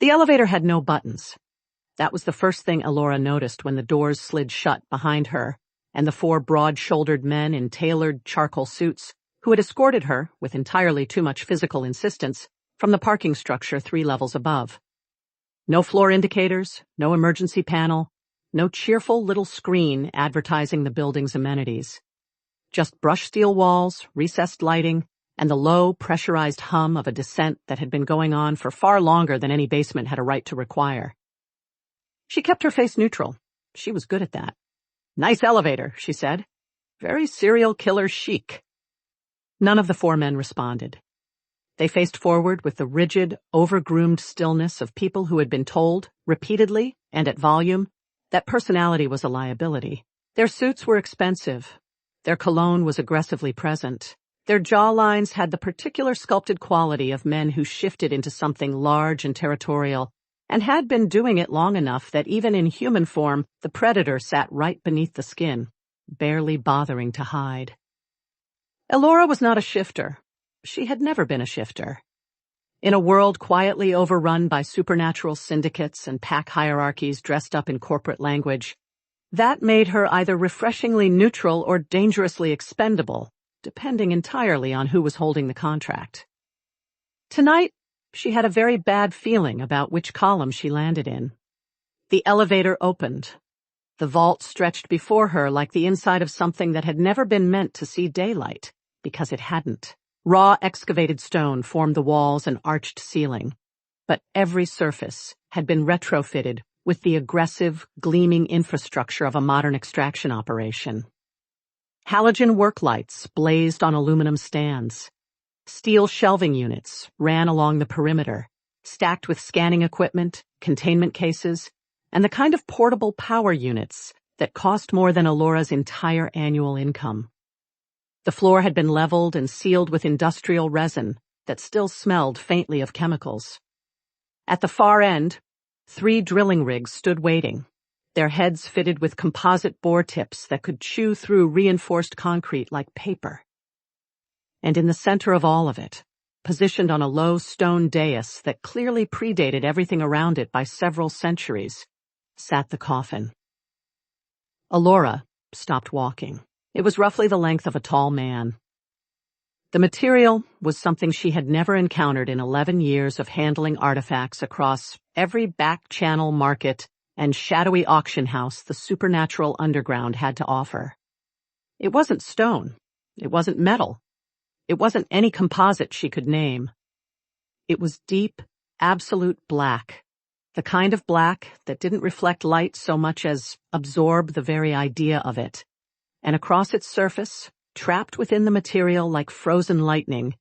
The elevator had no buttons. That was the first thing Elora noticed when the doors slid shut behind her, and the 4 broad-shouldered men in tailored charcoal suits who had escorted her, with entirely too much physical insistence, from the parking structure 3 levels above. No floor indicators, no emergency panel, no cheerful little screen advertising the building's amenities. Just brushed steel walls, recessed lighting, and the low, pressurized hum of a descent that had been going on for far longer than any basement had a right to require. She kept her face neutral. She was good at that. "Nice elevator," she said. "Very serial killer chic." None of the 4 men responded. They faced forward with the rigid, over-groomed stillness of people who had been told, repeatedly and at volume, that personality was a liability. Their suits were expensive. Their cologne was aggressively present. Their jawlines had the particular sculpted quality of men who shifted into something large and territorial, and had been doing it long enough that even in human form, the predator sat right beneath the skin, barely bothering to hide. Elora was not a shifter. She had never been a shifter. In a world quietly overrun by supernatural syndicates and pack hierarchies dressed up in corporate language, that made her either refreshingly neutral or dangerously expendable, depending entirely on who was holding the contract. Tonight, she had a very bad feeling about which column she landed in. The elevator opened. The vault stretched before her like the inside of something that had never been meant to see daylight, because it hadn't. Raw excavated stone formed the walls and arched ceiling, but every surface had been retrofitted with the aggressive, gleaming infrastructure of a modern extraction operation. Halogen work lights blazed on aluminum stands. Steel shelving units ran along the perimeter, stacked with scanning equipment, containment cases, and the kind of portable power units that cost more than Elora's entire annual income. The floor had been leveled and sealed with industrial resin that still smelled faintly of chemicals. At the far end, 3 drilling rigs stood waiting, their heads fitted with composite bore tips that could chew through reinforced concrete like paper. And in the center of all of it, positioned on a low stone dais that clearly predated everything around it by several centuries, sat the coffin. Elora stopped walking. It was roughly the length of a tall man. The material was something she had never encountered in 11 years of handling artifacts across every back-channel market and shadowy auction house the supernatural underground had to offer. It wasn't stone. It wasn't metal. It wasn't any composite she could name. It was deep, absolute black, the kind of black that didn't reflect light so much as absorb the very idea of it. And across its surface, trapped within the material like frozen lightning,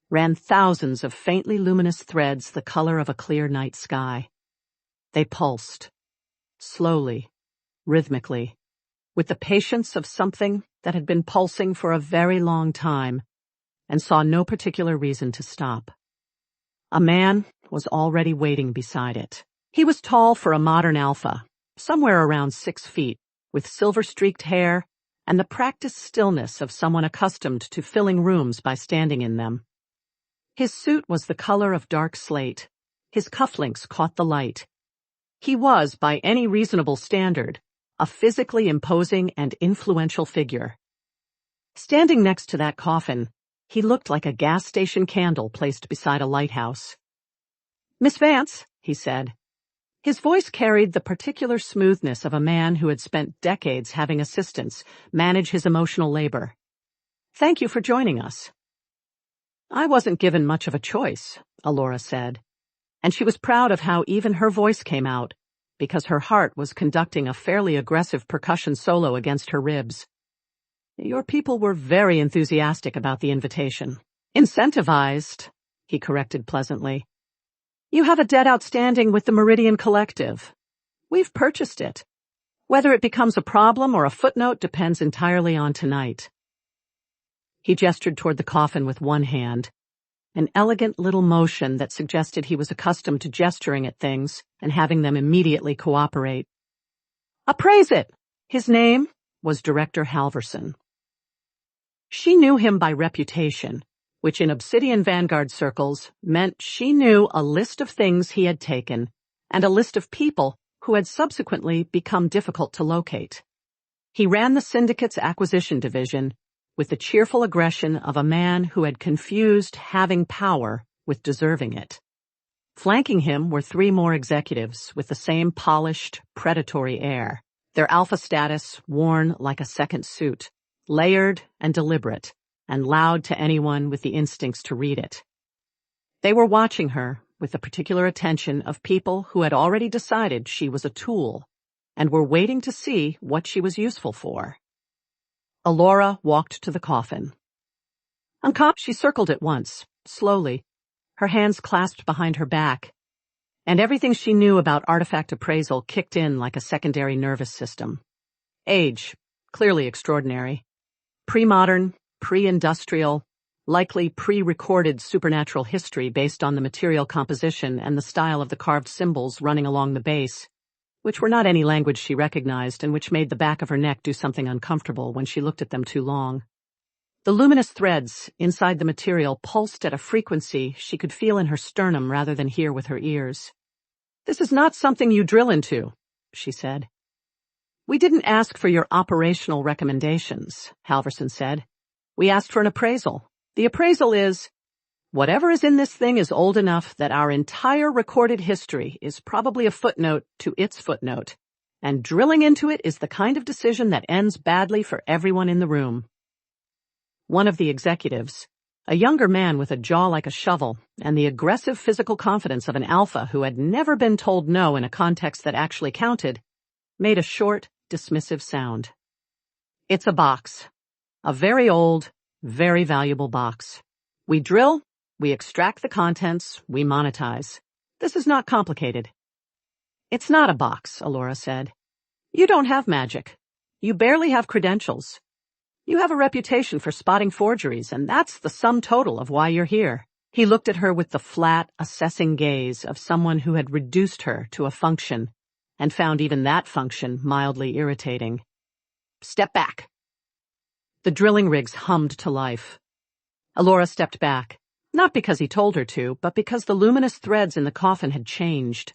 ran thousands of faintly luminous threads the color of a clear night sky. They pulsed, slowly, rhythmically, with the patience of something that had been pulsing for a very long time, and saw no particular reason to stop. A man was already waiting beside it. He was tall for a modern alpha, somewhere around 6 feet, with silver-streaked hair and the practiced stillness of someone accustomed to filling rooms by standing in them. His suit was the color of dark slate. His cufflinks caught the light. He was, by any reasonable standard, a physically imposing and influential figure. Standing next to that coffin, he looked like a gas station candle placed beside a lighthouse. "Miss Vance," he said. His voice carried the particular smoothness of a man who had spent decades having assistants manage his emotional labor. "Thank you for joining us." "I wasn't given much of a choice," Elora said, and she was proud of how even her voice came out, because her heart was conducting a fairly aggressive percussion solo against her ribs. "Your people were very enthusiastic about the invitation." "Incentivized," he corrected pleasantly. "You have a debt outstanding with the Meridian Collective. We've purchased it. Whether it becomes a problem or a footnote depends entirely on tonight." He gestured toward the coffin with one hand, an elegant little motion that suggested he was accustomed to gesturing at things and having them immediately cooperate. "Appraise it!" His name was Director Halverson. She knew him by reputation, which in Obsidian Vanguard circles meant she knew a list of things he had taken and a list of people who had subsequently become difficult to locate. He ran the syndicate's acquisition division with the cheerful aggression of a man who had confused having power with deserving it. Flanking him were 3 more executives with the same polished, predatory air, their alpha status worn like a second suit, layered and deliberate, and loud to anyone with the instincts to read it. They were watching her with the particular attention of people who had already decided she was a tool and were waiting to see what she was useful for. Elora walked to the coffin. She circled it once, slowly, her hands clasped behind her back, and everything she knew about artifact appraisal kicked in like a secondary nervous system. Age, clearly extraordinary. Pre-modern, pre-industrial, likely pre-recorded supernatural history based on the material composition and the style of the carved symbols running along the base, which were not any language she recognized and which made the back of her neck do something uncomfortable when she looked at them too long. The luminous threads inside the material pulsed at a frequency she could feel in her sternum rather than hear with her ears. "This is not something you drill into," she said. "We didn't ask for your operational recommendations," Halverson said. "We asked for an appraisal. The appraisal is, whatever is in this thing is old enough that our entire recorded history is probably a footnote to its footnote, and drilling into it is the kind of decision that ends badly for everyone in the room." One of the executives, a younger man with a jaw like a shovel and the aggressive physical confidence of an alpha who had never been told no in a context that actually counted, made a short, dismissive sound. "It's a box. A very old, very valuable box. We drill, we extract the contents, we monetize. This is not complicated." "It's not a box," Elora said. "You don't have magic. You barely have credentials. You have a reputation for spotting forgeries, and that's the sum total of why you're here." He looked at her with the flat, assessing gaze of someone who had reduced her to a function and found even that function mildly irritating. "Step back." The drilling rigs hummed to life. Elora stepped back, not because he told her to, but because the luminous threads in the coffin had changed.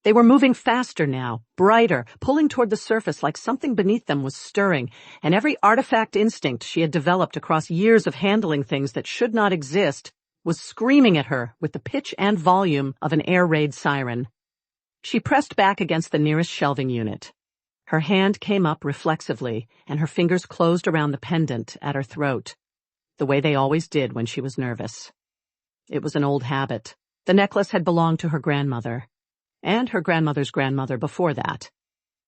They were moving faster now, brighter, pulling toward the surface like something beneath them was stirring, and every artifact instinct she had developed across years of handling things that should not exist was screaming at her with the pitch and volume of an air raid siren. She pressed back against the nearest shelving unit. Her hand came up reflexively, and her fingers closed around the pendant at her throat, the way they always did when she was nervous. It was an old habit. The necklace had belonged to her grandmother, and her grandmother's grandmother before that.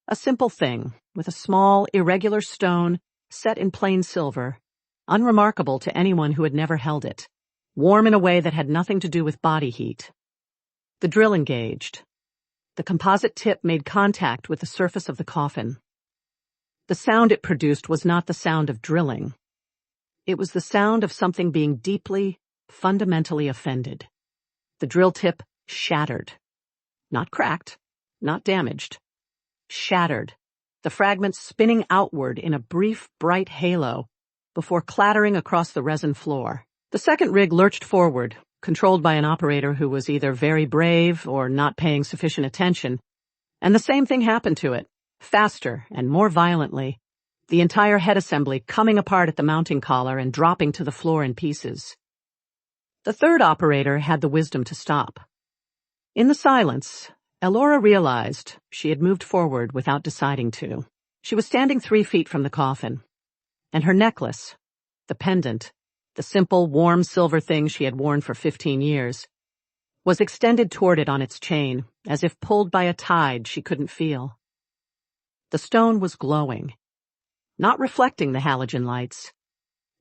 A simple thing, with a small, irregular stone set in plain silver, unremarkable to anyone who had never held it, warm in a way that had nothing to do with body heat. The drill engaged. The composite tip made contact with the surface of the coffin. The sound it produced was not the sound of drilling. It was the sound of something being deeply, fundamentally offended. The drill tip shattered. Not cracked, not damaged. Shattered, the fragments spinning outward in a brief, bright halo before clattering across the resin floor. The second rig lurched forward, controlled by an operator who was either very brave or not paying sufficient attention, and the same thing happened to it, faster and more violently, the entire head assembly coming apart at the mounting collar and dropping to the floor in pieces. The third operator had the wisdom to stop. In the silence, Elora realized she had moved forward without deciding to. She was standing 3 feet from the coffin, and her necklace, the pendant, the simple, warm silver thing she had worn for 15 years, was extended toward it on its chain, as if pulled by a tide she couldn't feel. The stone was glowing, not reflecting the halogen lights,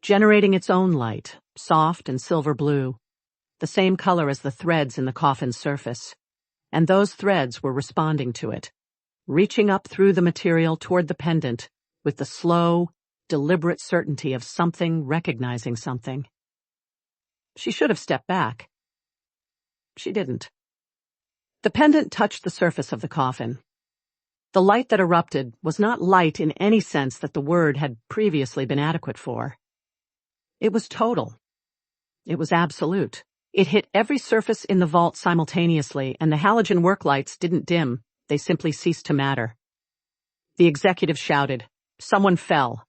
generating its own light, soft and silver blue, the same color as the threads in the coffin's surface, and those threads were responding to it, reaching up through the material toward the pendant with the slow, deliberate certainty of something recognizing something. She should have stepped back. She didn't. The pendant touched the surface of the coffin. The light that erupted was not light in any sense that the word had previously been adequate for. It was total. It was absolute. It hit every surface in the vault simultaneously, and the halogen work lights didn't dim. They simply ceased to matter. The executive shouted. Someone fell.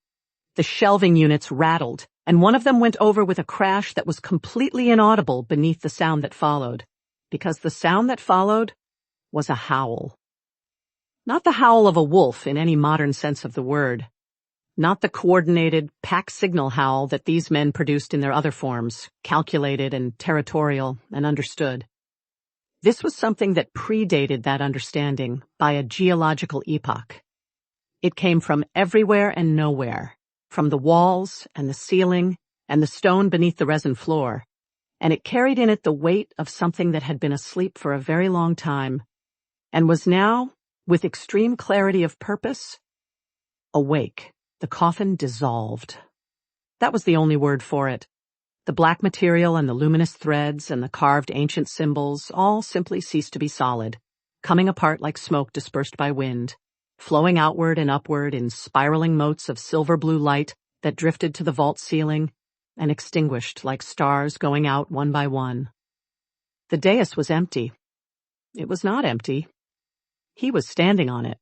The shelving units rattled, and one of them went over with a crash that was completely inaudible beneath the sound that followed, because the sound that followed was a howl. Not the howl of a wolf in any modern sense of the word. Not the coordinated, pack signal howl that these men produced in their other forms, calculated and territorial and understood. This was something that predated that understanding by a geological epoch. It came from everywhere and nowhere, from the walls and the ceiling and the stone beneath the resin floor, and it carried in it the weight of something that had been asleep for a very long time and was now, with extreme clarity of purpose, awake. The coffin dissolved. That was the only word for it. The black material and the luminous threads and the carved ancient symbols all simply ceased to be solid, coming apart like smoke dispersed by wind, flowing outward and upward in spiraling motes of silver-blue light that drifted to the vault ceiling and extinguished like stars going out one by one. The dais was empty. It was not empty. He was standing on it.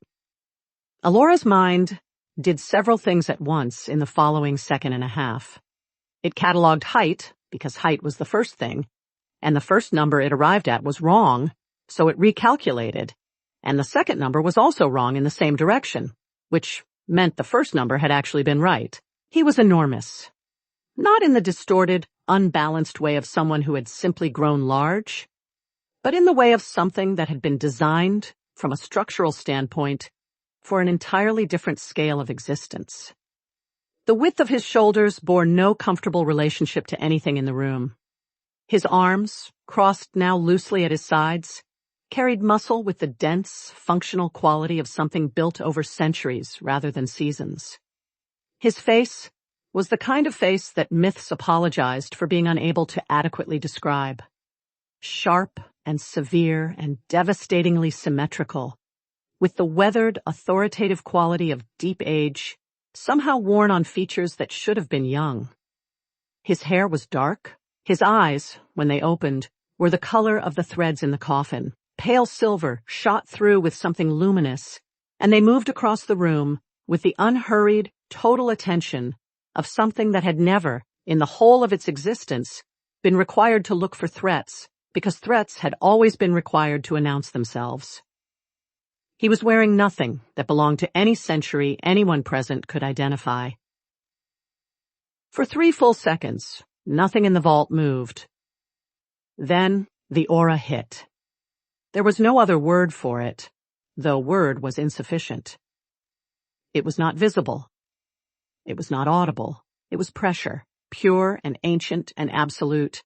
Elora's mind did several things at once in the following second and a half. It cataloged height, because height was the first thing, and the first number it arrived at was wrong, so it recalculated, and the second number was also wrong in the same direction, which meant the first number had actually been right. He was enormous. Not in the distorted, unbalanced way of someone who had simply grown large, but in the way of something that had been designed, from a structural standpoint, for an entirely different scale of existence. The width of his shoulders bore no comfortable relationship to anything in the room. His arms, crossed now loosely at his sides, carried muscle with the dense, functional quality of something built over centuries rather than seasons. His face was the kind of face that myths apologized for being unable to adequately describe. Sharp and severe and devastatingly symmetrical, with the weathered, authoritative quality of deep age, somehow worn on features that should have been young. His hair was dark. His eyes, when they opened, were the color of the threads in the coffin, pale silver shot through with something luminous, and they moved across the room with the unhurried, total attention of something that had never, in the whole of its existence, been required to look for threats, because threats had always been required to announce themselves. He was wearing nothing that belonged to any century anyone present could identify. For 3 full seconds, nothing in the vault moved. Then the aura hit. There was no other word for it, though word was insufficient. It was not visible. It was not audible. It was pressure, pure and ancient and absolute.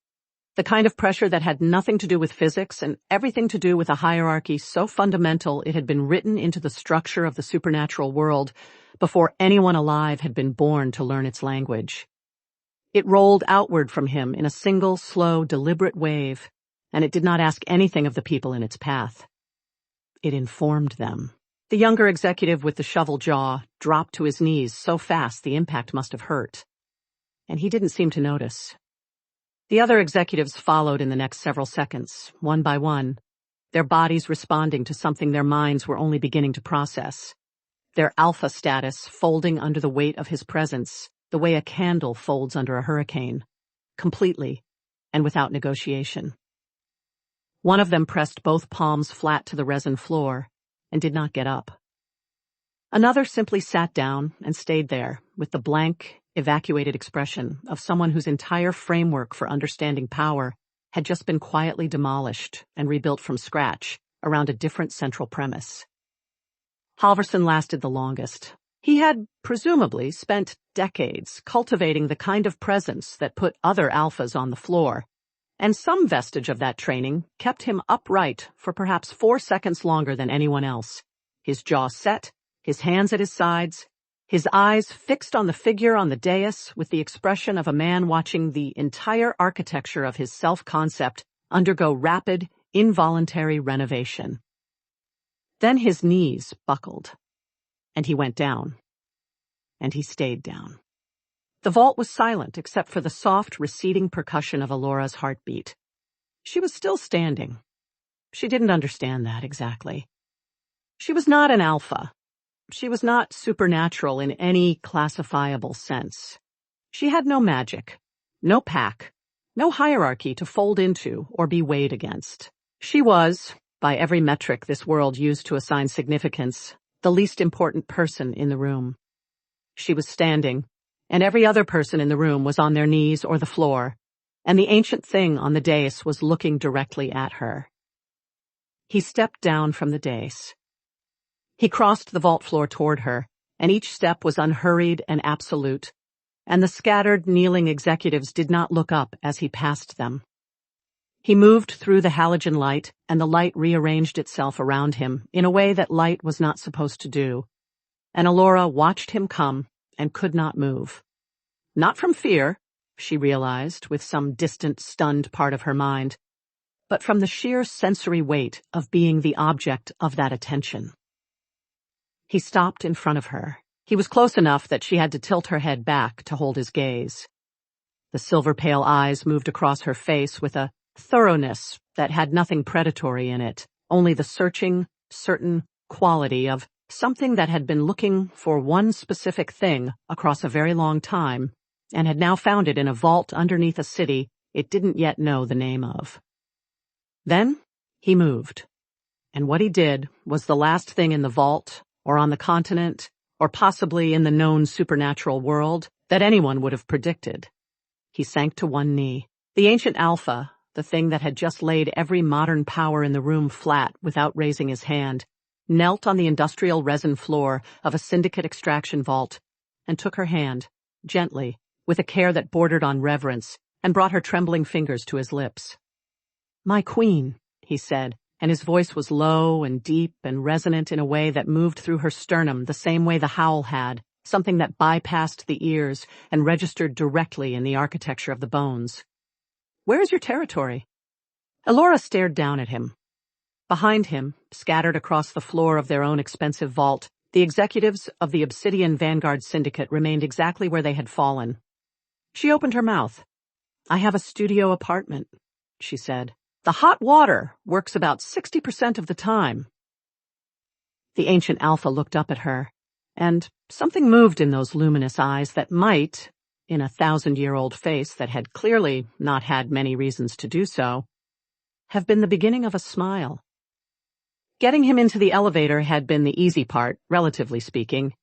The kind of pressure that had nothing to do with physics and everything to do with a hierarchy so fundamental it had been written into the structure of the supernatural world before anyone alive had been born to learn its language. It rolled outward from him in a single, slow, deliberate wave, and it did not ask anything of the people in its path. It informed them. The younger executive with the shovel jaw dropped to his knees so fast the impact must have hurt, and he didn't seem to notice. The other executives followed in the next several seconds, one by one, their bodies responding to something their minds were only beginning to process, their alpha status folding under the weight of his presence, the way a candle folds under a hurricane, completely and without negotiation. One of them pressed both palms flat to the resin floor and did not get up. Another simply sat down and stayed there with the blank, evacuated expression of someone whose entire framework for understanding power had just been quietly demolished and rebuilt from scratch around a different central premise. Halverson lasted the longest. He had, presumably, spent decades cultivating the kind of presence that put other alphas on the floor, and some vestige of that training kept him upright for perhaps 4 seconds longer than anyone else, his jaw set, his hands at his sides, his eyes fixed on the figure on the dais with the expression of a man watching the entire architecture of his self-concept undergo rapid, involuntary renovation. Then his knees buckled, and he went down, and he stayed down. The vault was silent except for the soft, receding percussion of Elora's heartbeat. She was still standing. She didn't understand that exactly. She was not an alpha. She was not supernatural in any classifiable sense. She had no magic, no pack, no hierarchy to fold into or be weighed against. She was, by every metric this world used to assign significance, the least important person in the room. She was standing, and every other person in the room was on their knees or the floor, and the ancient thing on the dais was looking directly at her. He stepped down from the dais. He crossed the vault floor toward her, and each step was unhurried and absolute, and the scattered, kneeling executives did not look up as he passed them. He moved through the halogen light, and the light rearranged itself around him in a way that light was not supposed to do, and Elora watched him come and could not move. Not from fear, she realized with some distant, stunned part of her mind, but from the sheer sensory weight of being the object of that attention. He stopped in front of her. He was close enough that she had to tilt her head back to hold his gaze. The silver-pale eyes moved across her face with a thoroughness that had nothing predatory in it, only the searching, certain quality of something that had been looking for one specific thing across a very long time and had now found it in a vault underneath a city it didn't yet know the name of. Then he moved, and what he did was the last thing in the vault, or on the continent, or possibly in the known supernatural world that anyone would have predicted. He sank to one knee. The ancient Alpha, the thing that had just laid every modern power in the room flat without raising his hand, knelt on the industrial resin floor of a syndicate extraction vault and took her hand, gently, with a care that bordered on reverence, and brought her trembling fingers to his lips. "My queen," he said, and his voice was low and deep and resonant in a way that moved through her sternum the same way the howl had, something that bypassed the ears and registered directly in the architecture of the bones. "Where is your territory?" Elora stared down at him. Behind him, scattered across the floor of their own expensive vault, the executives of the Obsidian Vanguard syndicate remained exactly where they had fallen. She opened her mouth. "I have a studio apartment," she said. "The hot water works about 60% of the time." The ancient Alpha looked up at her, and something moved in those luminous eyes that might, in a 1,000-year-old face that had clearly not had many reasons to do so, have been the beginning of a smile. Getting him into the elevator had been the easy part, relatively speaking,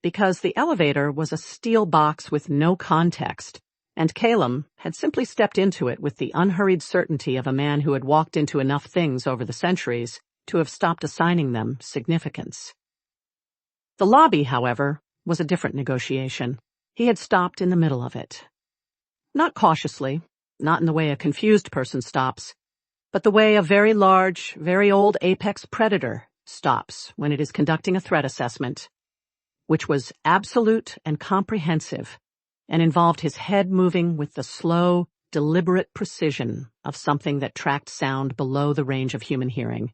because the elevator was a steel box with no context, and Caelum had simply stepped into it with the unhurried certainty of a man who had walked into enough things over the centuries to have stopped assigning them significance. The lobby, however, was a different negotiation. He had stopped in the middle of it. Not cautiously, not in the way a confused person stops, but the way a very large, very old apex predator stops when it is conducting a threat assessment, which was absolute and comprehensive, and involved his head moving with the slow, deliberate precision of something that tracked sound below the range of human hearing.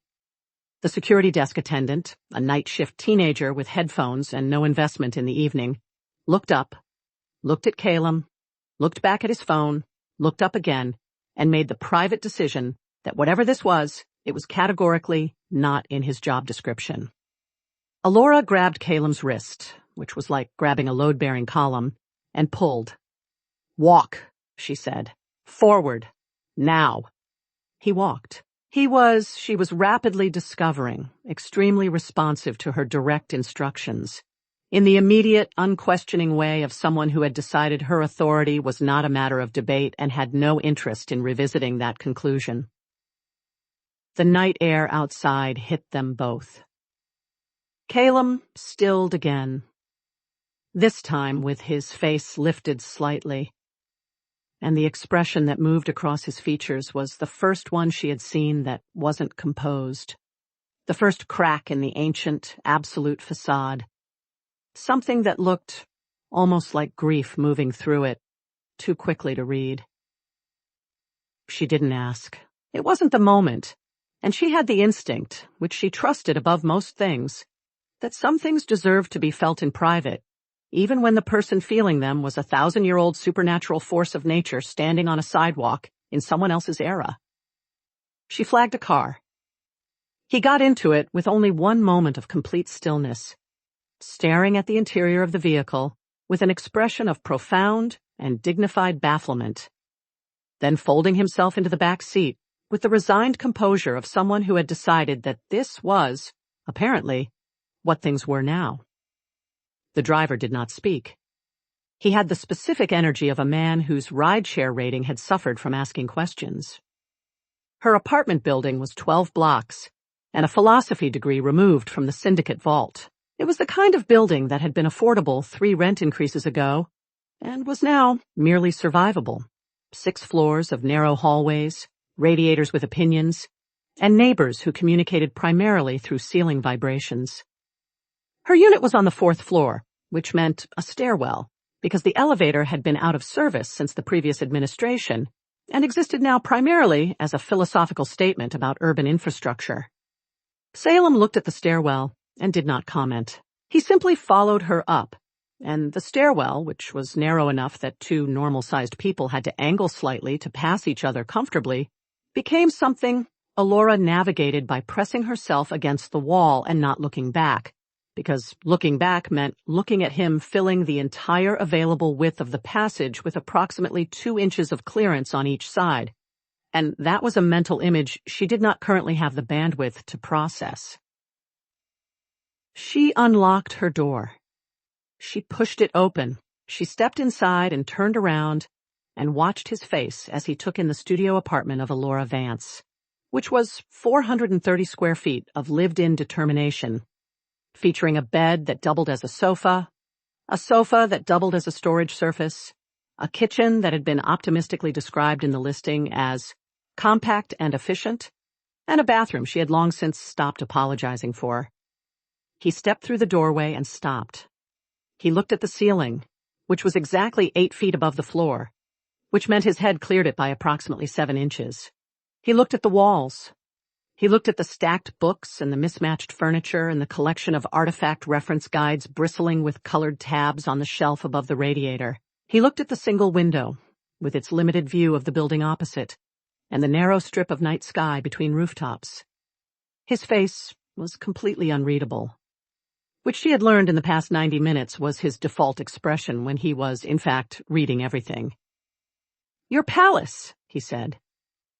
The security desk attendant, a night shift teenager with headphones and no investment in the evening, looked up, looked at Caelum, looked back at his phone, looked up again, and made the private decision that whatever this was, it was categorically not in his job description. Elora grabbed Caelum's wrist, which was like grabbing a load-bearing column, and pulled. "Walk," she said. "Forward. Now." He walked. She was rapidly discovering, extremely responsive to her direct instructions, in the immediate, unquestioning way of someone who had decided her authority was not a matter of debate and had no interest in revisiting that conclusion. The night air outside hit them both. Caelum stilled again, this time with his face lifted slightly, and the expression that moved across his features was the first one she had seen that wasn't composed, the first crack in the ancient, absolute facade, something that looked almost like grief moving through it, too quickly to read. She didn't ask. It wasn't the moment, and she had the instinct, which she trusted above most things, that some things deserved to be felt in private, even when the person feeling them was a 1,000-year-old supernatural force of nature standing on a sidewalk in someone else's era. She flagged a car. He got into it with only one moment of complete stillness, staring at the interior of the vehicle with an expression of profound and dignified bafflement, then folding himself into the back seat with the resigned composure of someone who had decided that this was, apparently, what things were now. The driver did not speak. He had the specific energy of a man whose rideshare rating had suffered from asking questions. Her apartment building was 12 blocks, and a philosophy degree removed from the syndicate vault. It was the kind of building that had been affordable 3 rent increases ago, and was now merely survivable. 6 floors of narrow hallways, radiators with opinions, and neighbors who communicated primarily through ceiling vibrations. Her unit was on the 4th floor, which meant a stairwell, because the elevator had been out of service since the previous administration and existed now primarily as a philosophical statement about urban infrastructure. Caelum looked at the stairwell and did not comment. He simply followed her up, and the stairwell, which was narrow enough that 2 normal-sized people had to angle slightly to pass each other comfortably, became something Elora navigated by pressing herself against the wall and not looking back, because looking back meant looking at him filling the entire available width of the passage with approximately 2 inches of clearance on each side, and that was a mental image she did not currently have the bandwidth to process. She unlocked her door. She pushed it open. She stepped inside and turned around and watched his face as he took in the studio apartment of Elora Vance, which was 430 square feet of lived-in determination, featuring a bed that doubled as a sofa that doubled as a storage surface, a kitchen that had been optimistically described in the listing as compact and efficient, and a bathroom she had long since stopped apologizing for. He stepped through the doorway and stopped. He looked at the ceiling, which was exactly 8 feet above the floor, which meant his head cleared it by approximately 7 inches. He looked at the walls. He looked at the stacked books and the mismatched furniture and the collection of artifact reference guides bristling with colored tabs on the shelf above the radiator. He looked at the single window, with its limited view of the building opposite, and the narrow strip of night sky between rooftops. His face was completely unreadable, which she had learned in the past 90 minutes was his default expression when he was, in fact, reading everything. "Your palace," he said.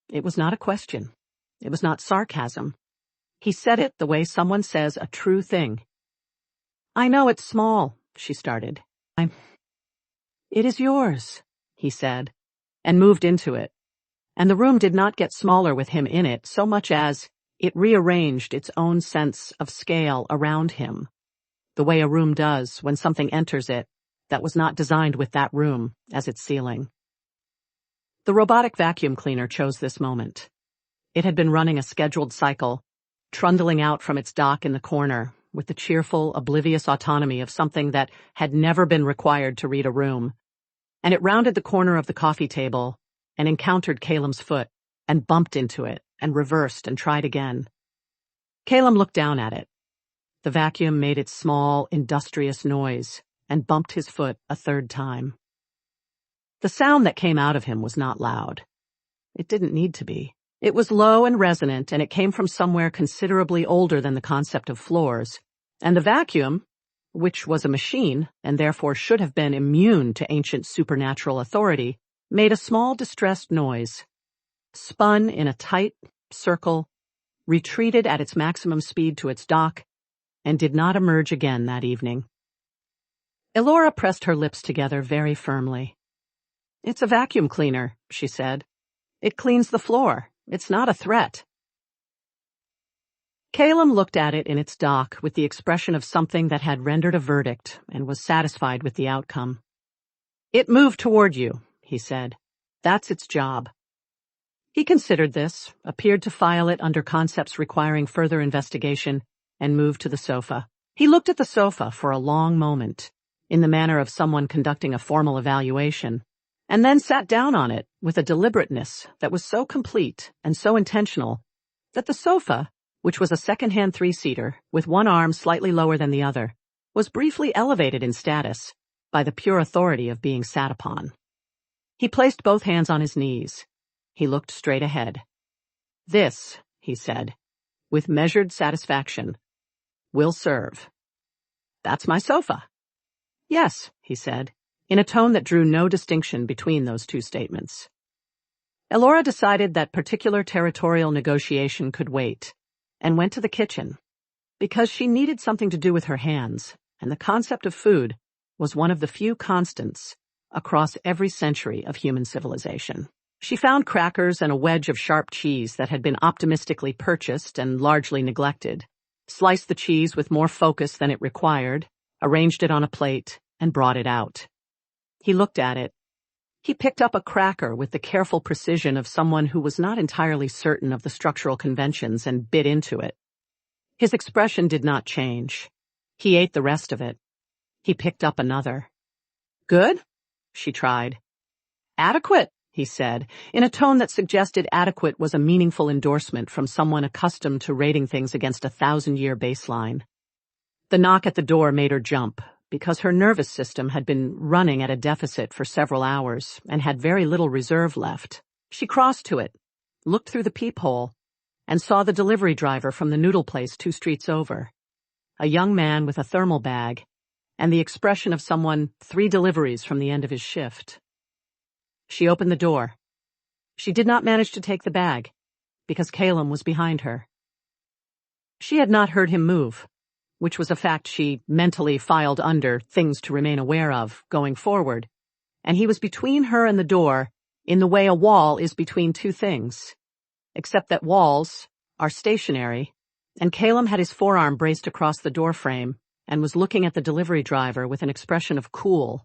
It was not a question. It was not sarcasm. He said it the way someone says a true thing. "I know it's small," she started. "It is yours," he said, and moved into it. And the room did not get smaller with him in it so much as it rearranged its own sense of scale around him, the way a room does when something enters it that was not designed with that room as its ceiling. The robotic vacuum cleaner chose this moment. It had been running a scheduled cycle, trundling out from its dock in the corner with the cheerful, oblivious autonomy of something that had never been required to read a room, and it rounded the corner of the coffee table and encountered Caelum's foot and bumped into it and reversed and tried again. Caelum looked down at it. The vacuum made its small, industrious noise and bumped his foot a 3rd time. The sound that came out of him was not loud. It didn't need to be. It was low and resonant, and it came from somewhere considerably older than the concept of floors. And the vacuum, which was a machine and therefore should have been immune to ancient supernatural authority, made a small distressed noise, spun in a tight circle, retreated at its maximum speed to its dock, and did not emerge again that evening. Elora pressed her lips together very firmly. "It's a vacuum cleaner," she said. "It cleans the floor. It's not a threat." Caelum looked at it in its dock with the expression of something that had rendered a verdict and was satisfied with the outcome. "It moved toward you," he said. "That's its job." He considered this, appeared to file it under concepts requiring further investigation, and moved to the sofa. He looked at the sofa for a long moment, in the manner of someone conducting a formal evaluation, and then sat down on it with a deliberateness that was so complete and so intentional that the sofa, which was a second-hand 3-seater with one arm slightly lower than the other, was briefly elevated in status by the pure authority of being sat upon. He placed both hands on his knees. He looked straight ahead. "This," he said, with measured satisfaction, "will serve." "That's my sofa." "Yes," he said, in a tone that drew no distinction between those two statements. Elora decided that particular territorial negotiation could wait, and went to the kitchen, because she needed something to do with her hands, and the concept of food was one of the few constants across every century of human civilization. She found crackers and a wedge of sharp cheese that had been optimistically purchased and largely neglected, sliced the cheese with more focus than it required, arranged it on a plate, and brought it out. He looked at it. He picked up a cracker with the careful precision of someone who was not entirely certain of the structural conventions and bit into it. His expression did not change. He ate the rest of it. He picked up another. "Good?" she tried. "Adequate," he said, in a tone that suggested adequate was a meaningful endorsement from someone accustomed to rating things against a 1,000-year baseline. The knock at the door made her jump, because her nervous system had been running at a deficit for several hours and had very little reserve left. She crossed to it, looked through the peephole, and saw the delivery driver from the noodle place 2 streets over, a young man with a thermal bag, and the expression of someone 3 deliveries from the end of his shift. She opened the door. She did not manage to take the bag, because Caelum was behind her. She had not heard him move, which was a fact she mentally filed under things to remain aware of going forward, and he was between her and the door in the way a wall is between 2 things, except that walls are stationary, and Caelum had his forearm braced across the doorframe and was looking at the delivery driver with an expression of cool,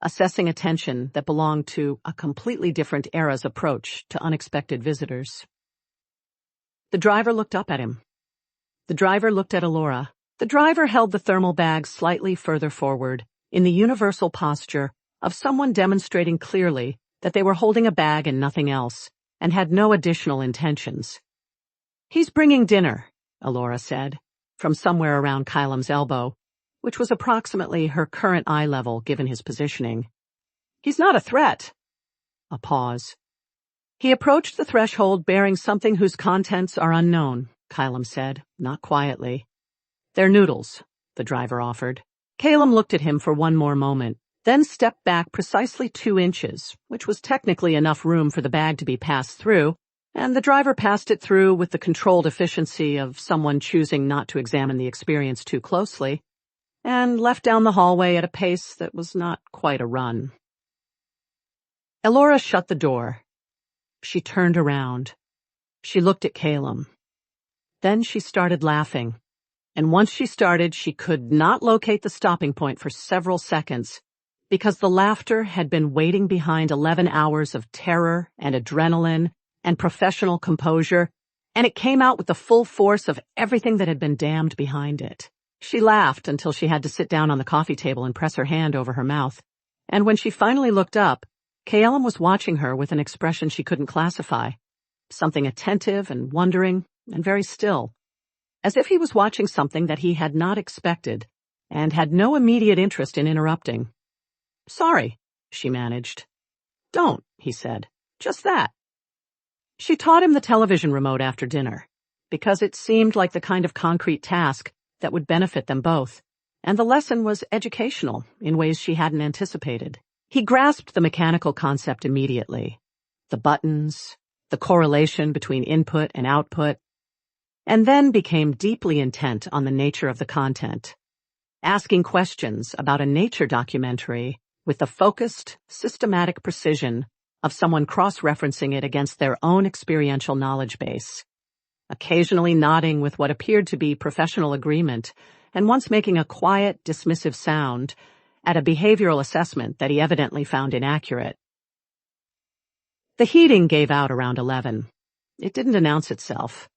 assessing a tension that belonged to a completely different era's approach to unexpected visitors. The driver looked up at him. The driver looked at Elora. The driver held the thermal bag slightly further forward, in the universal posture of someone demonstrating clearly that they were holding a bag and nothing else, and had no additional intentions. "He's bringing dinner," Elora said, from somewhere around Caelum's elbow, which was approximately her current eye level given his positioning. "He's not a threat." A pause. "He approached the threshold bearing something whose contents are unknown," Caelum said, not quietly. "They're noodles," the driver offered. Caelum looked at him for one more moment, then stepped back precisely 2 inches, which was technically enough room for the bag to be passed through, and the driver passed it through with the controlled efficiency of someone choosing not to examine the experience too closely, and left down the hallway at a pace that was not quite a run. Elora shut the door. She turned around. She looked at Caelum. Then she started laughing, and once she started, she could not locate the stopping point for several seconds, because the laughter had been waiting behind 11 hours of terror and adrenaline and professional composure, and it came out with the full force of everything that had been damned behind it. She laughed until she had to sit down on the coffee table and press her hand over her mouth, and when she finally looked up, Caelum was watching her with an expression she couldn't classify, something attentive and wondering and very still, as if he was watching something that he had not expected and had no immediate interest in interrupting. "Sorry," she managed. "Don't," he said. "Just that." She taught him the television remote after dinner, because it seemed like the kind of concrete task that would benefit them both, and the lesson was educational in ways she hadn't anticipated. He grasped the mechanical concept immediately, the buttons, the correlation between input and output, and then became deeply intent on the nature of the content, asking questions about a nature documentary with the focused, systematic precision of someone cross-referencing it against their own experiential knowledge base, occasionally nodding with what appeared to be professional agreement, and once making a quiet, dismissive sound at a behavioral assessment that he evidently found inaccurate. The heating gave out around 11. It didn't announce itself.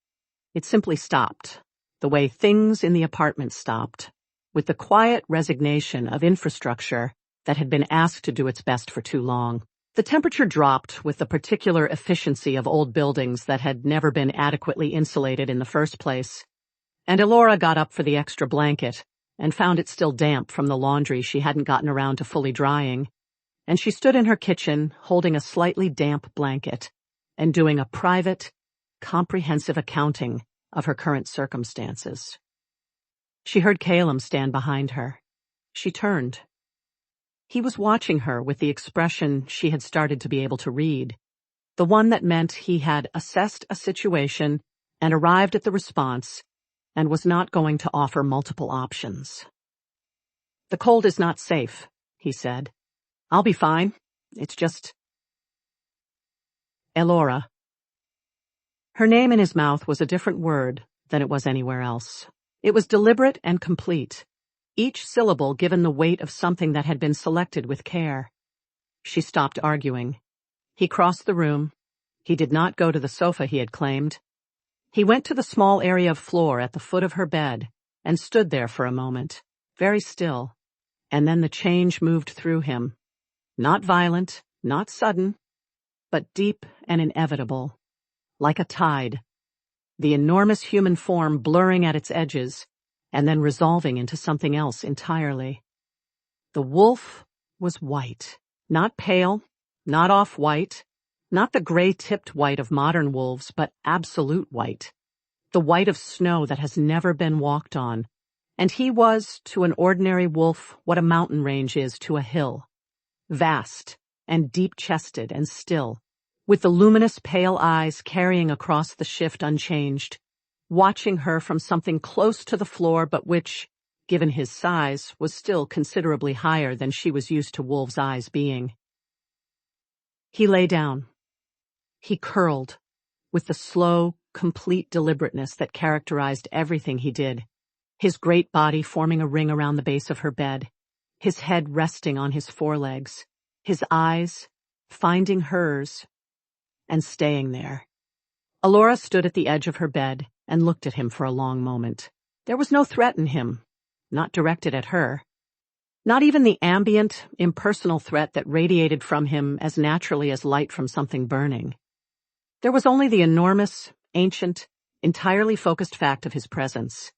It simply stopped, the way things in the apartment stopped, with the quiet resignation of infrastructure that had been asked to do its best for too long. The temperature dropped with the particular efficiency of old buildings that had never been adequately insulated in the first place, and Elora got up for the extra blanket and found it still damp from the laundry she hadn't gotten around to fully drying, and she stood in her kitchen holding a slightly damp blanket and doing a private, comprehensive accounting of her current circumstances. She heard Caelum stand behind her. She turned. He was watching her with the expression she had started to be able to read, the one that meant he had assessed a situation and arrived at the response and was not going to offer multiple options. "The cold is not safe," he said. "I'll be fine. It's just—" Elora. Her name in his mouth was a different word than it was anywhere else. It was deliberate and complete, each syllable given the weight of something that had been selected with care. She stopped arguing. He crossed the room. He did not go to the sofa he had claimed. He went to the small area of floor at the foot of her bed and stood there for a moment, very still, and then the change moved through him. Not violent, not sudden, but deep and inevitable, like a tide. The enormous human form blurring at its edges and then resolving into something else entirely. The wolf was white, not pale, not off-white, not the gray-tipped white of modern wolves, but absolute white, the white of snow that has never been walked on, and he was, to an ordinary wolf, what a mountain range is to a hill, vast and deep-chested and still, with the luminous pale eyes carrying across the shift unchanged, watching her from something close to the floor but which, given his size, was still considerably higher than she was used to wolves' eyes being. He lay down. He curled, with the slow, complete deliberateness that characterized everything he did, his great body forming a ring around the base of her bed, his head resting on his forelegs, his eyes finding hers and staying there. Elora stood at the edge of her bed and looked at him for a long moment. There was no threat in him, not directed at her. Not even the ambient, impersonal threat that radiated from him as naturally as light from something burning. There was only the enormous, ancient, entirely focused fact of his presence,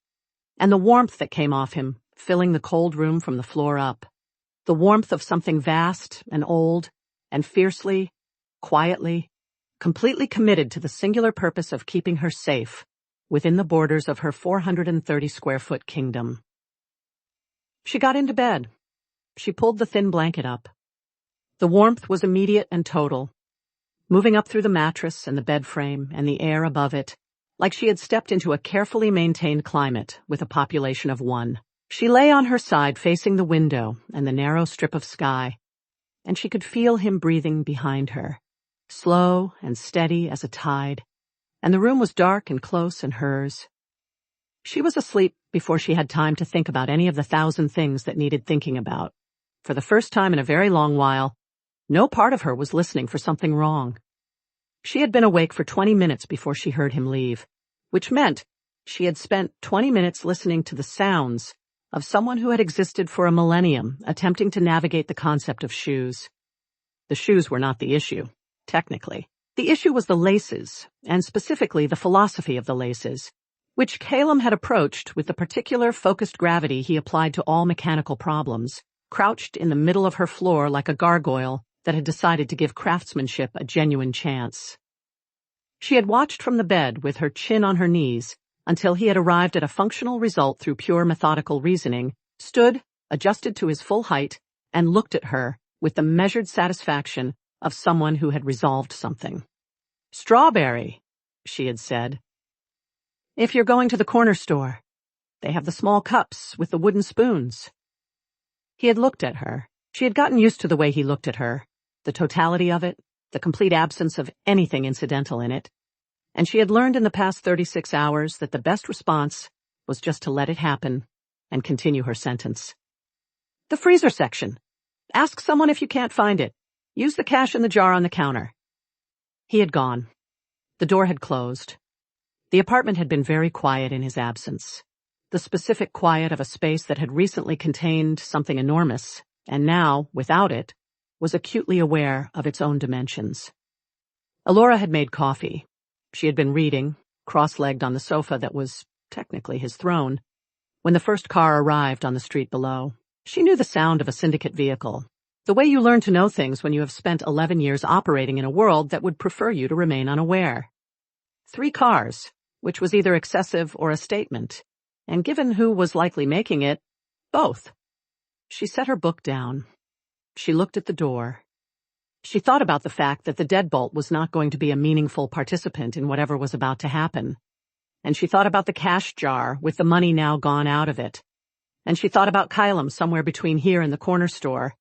and the warmth that came off him, filling the cold room from the floor up, the warmth of something vast and old and fiercely, quietly, completely committed to the singular purpose of keeping her safe within the borders of her 430-square-foot kingdom. She got into bed. She pulled the thin blanket up. The warmth was immediate and total, moving up through the mattress and the bed frame and the air above it, like she had stepped into a carefully maintained climate with a population of one. She lay on her side facing the window and the narrow strip of sky, and she could feel him breathing behind her, slow and steady as a tide, and the room was dark and close and hers. She was asleep before she had time to think about any of the 1,000 things that needed thinking about. For the first time in a very long while, no part of her was listening for something wrong. She had been awake for 20 minutes before she heard him leave, which meant she had spent 20 minutes listening to the sounds of someone who had existed for a millennium attempting to navigate the concept of shoes. The shoes were not the issue, technically. The issue was the laces, and specifically the philosophy of the laces, which Caelum had approached with the particular focused gravity he applied to all mechanical problems, crouched in the middle of her floor like a gargoyle that had decided to give craftsmanship a genuine chance. She had watched from the bed with her chin on her knees until he had arrived at a functional result through pure methodical reasoning, stood, adjusted to his full height, and looked at her with the measured satisfaction of someone who had resolved something. "Strawberry," she had said. "If you're going to the corner store, they have the small cups with the wooden spoons." He had looked at her. She had gotten used to the way he looked at her, the totality of it, the complete absence of anything incidental in it, and she had learned in the past 36 hours that the best response was just to let it happen and continue her sentence. "The freezer section. Ask someone if you can't find it. Use the cash in the jar on the counter." He had gone. The door had closed. The apartment had been very quiet in his absence, the specific quiet of a space that had recently contained something enormous, and now, without it, was acutely aware of its own dimensions. Elora had made coffee. She had been reading, cross-legged on the sofa that was technically his throne, When the first car arrived on the street below, she knew the sound of a syndicate vehicle. The way you learn to know things when you have spent 11 years operating in a world that would prefer you to remain unaware. 3 cars, which was either excessive or a statement, and given who was likely making it, both. She set her book down. She looked at the door. She thought about the fact that the deadbolt was not going to be a meaningful participant in whatever was about to happen. And she thought about the cash jar with the money now gone out of it. And she thought about Caelum somewhere between here and the corner store,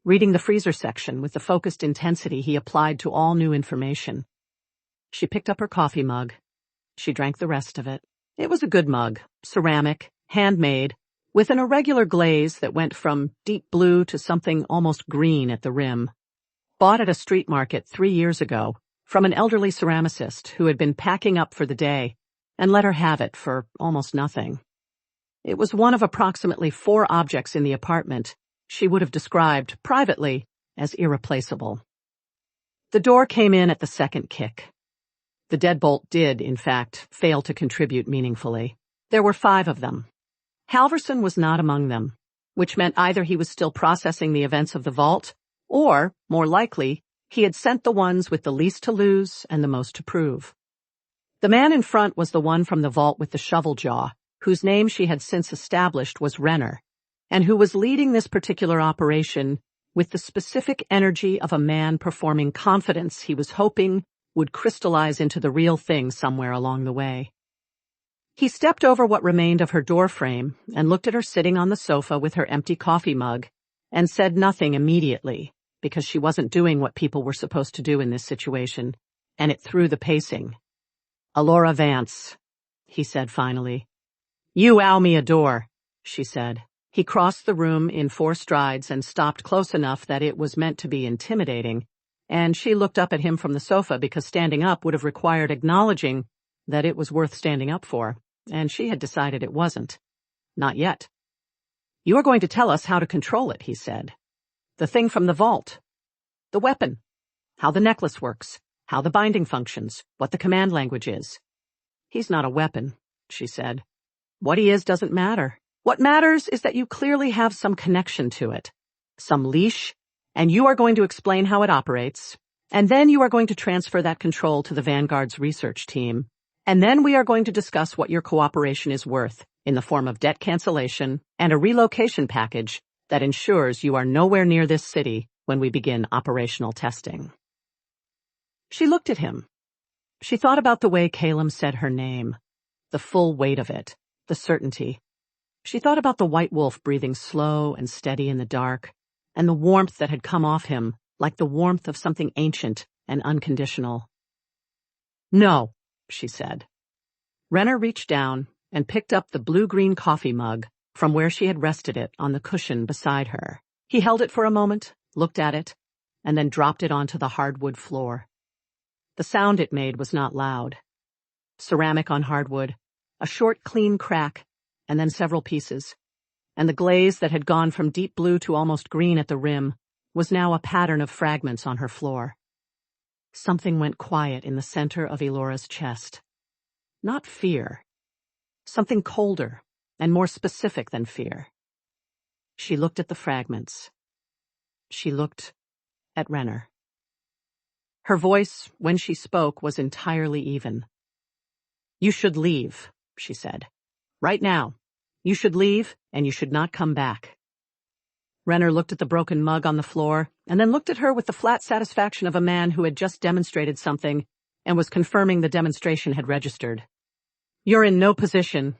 reading the freezer section with the focused intensity he applied to all new information. She picked up her coffee mug. She drank the rest of it. It was a good mug, ceramic, handmade, with an irregular glaze that went from deep blue to something almost green at the rim. Bought at a street market 3 years ago from an elderly ceramicist who had been packing up for the day and let her have it for almost nothing. It was one of approximately 4 objects in the apartment she would have described privately as irreplaceable. The door came in at the second kick. The deadbolt did, in fact, fail to contribute meaningfully. There were 5 of them. Halverson was not among them, which meant either he was still processing the events of the vault, or, more likely, he had sent the ones with the least to lose and the most to prove. The man in front was the one from the vault with the shovel jaw, whose name she had since established was Renner, and who was leading this particular operation with the specific energy of a man performing confidence he was hoping would crystallize into the real thing somewhere along the way. He stepped over what remained of her door frame and looked at her sitting on the sofa with her empty coffee mug and said nothing immediately, because she wasn't doing what people were supposed to do in this situation, and it threw the pacing. "Elora Vance," he said finally. "You owe me a door," she said. He crossed the room in 4 strides and stopped close enough that it was meant to be intimidating, and she looked up at him from the sofa because standing up would have required acknowledging that it was worth standing up for, and she had decided it wasn't. Not yet. "You are going to tell us how to control it," he said. "The thing from the vault. The weapon. How the necklace works. How the binding functions. What the command language is." "He's not a weapon," she said. "What he is doesn't matter. What matters is that you clearly have some connection to it, some leash, and you are going to explain how it operates, and then you are going to transfer that control to the Vanguard's research team, and then we are going to discuss what your cooperation is worth in the form of debt cancellation and a relocation package that ensures you are nowhere near this city when we begin operational testing." She looked at him. She thought about the way Caelum said her name, the full weight of it, the certainty. She thought about the white wolf breathing slow and steady in the dark, and the warmth that had come off him, like the warmth of something ancient and unconditional. "No," she said. Renner reached down and picked up the blue-green coffee mug from where she had rested it on the cushion beside her. He held it for a moment, looked at it, and then dropped it onto the hardwood floor. The sound it made was not loud. Ceramic on hardwood, a short, clean crack, and then several pieces, and the glaze that had gone from deep blue to almost green at the rim was now a pattern of fragments on her floor. Something went quiet in the center of Elora's chest. Not fear. Something colder and more specific than fear. She looked at the fragments. She looked at Renner. Her voice, when she spoke, was entirely even. "You should leave," she said. "Right now. You should leave, and you should not come back." Renner looked at the broken mug on the floor, and then looked at her with the flat satisfaction of a man who had just demonstrated something and was confirming the demonstration had registered. "You're in no position."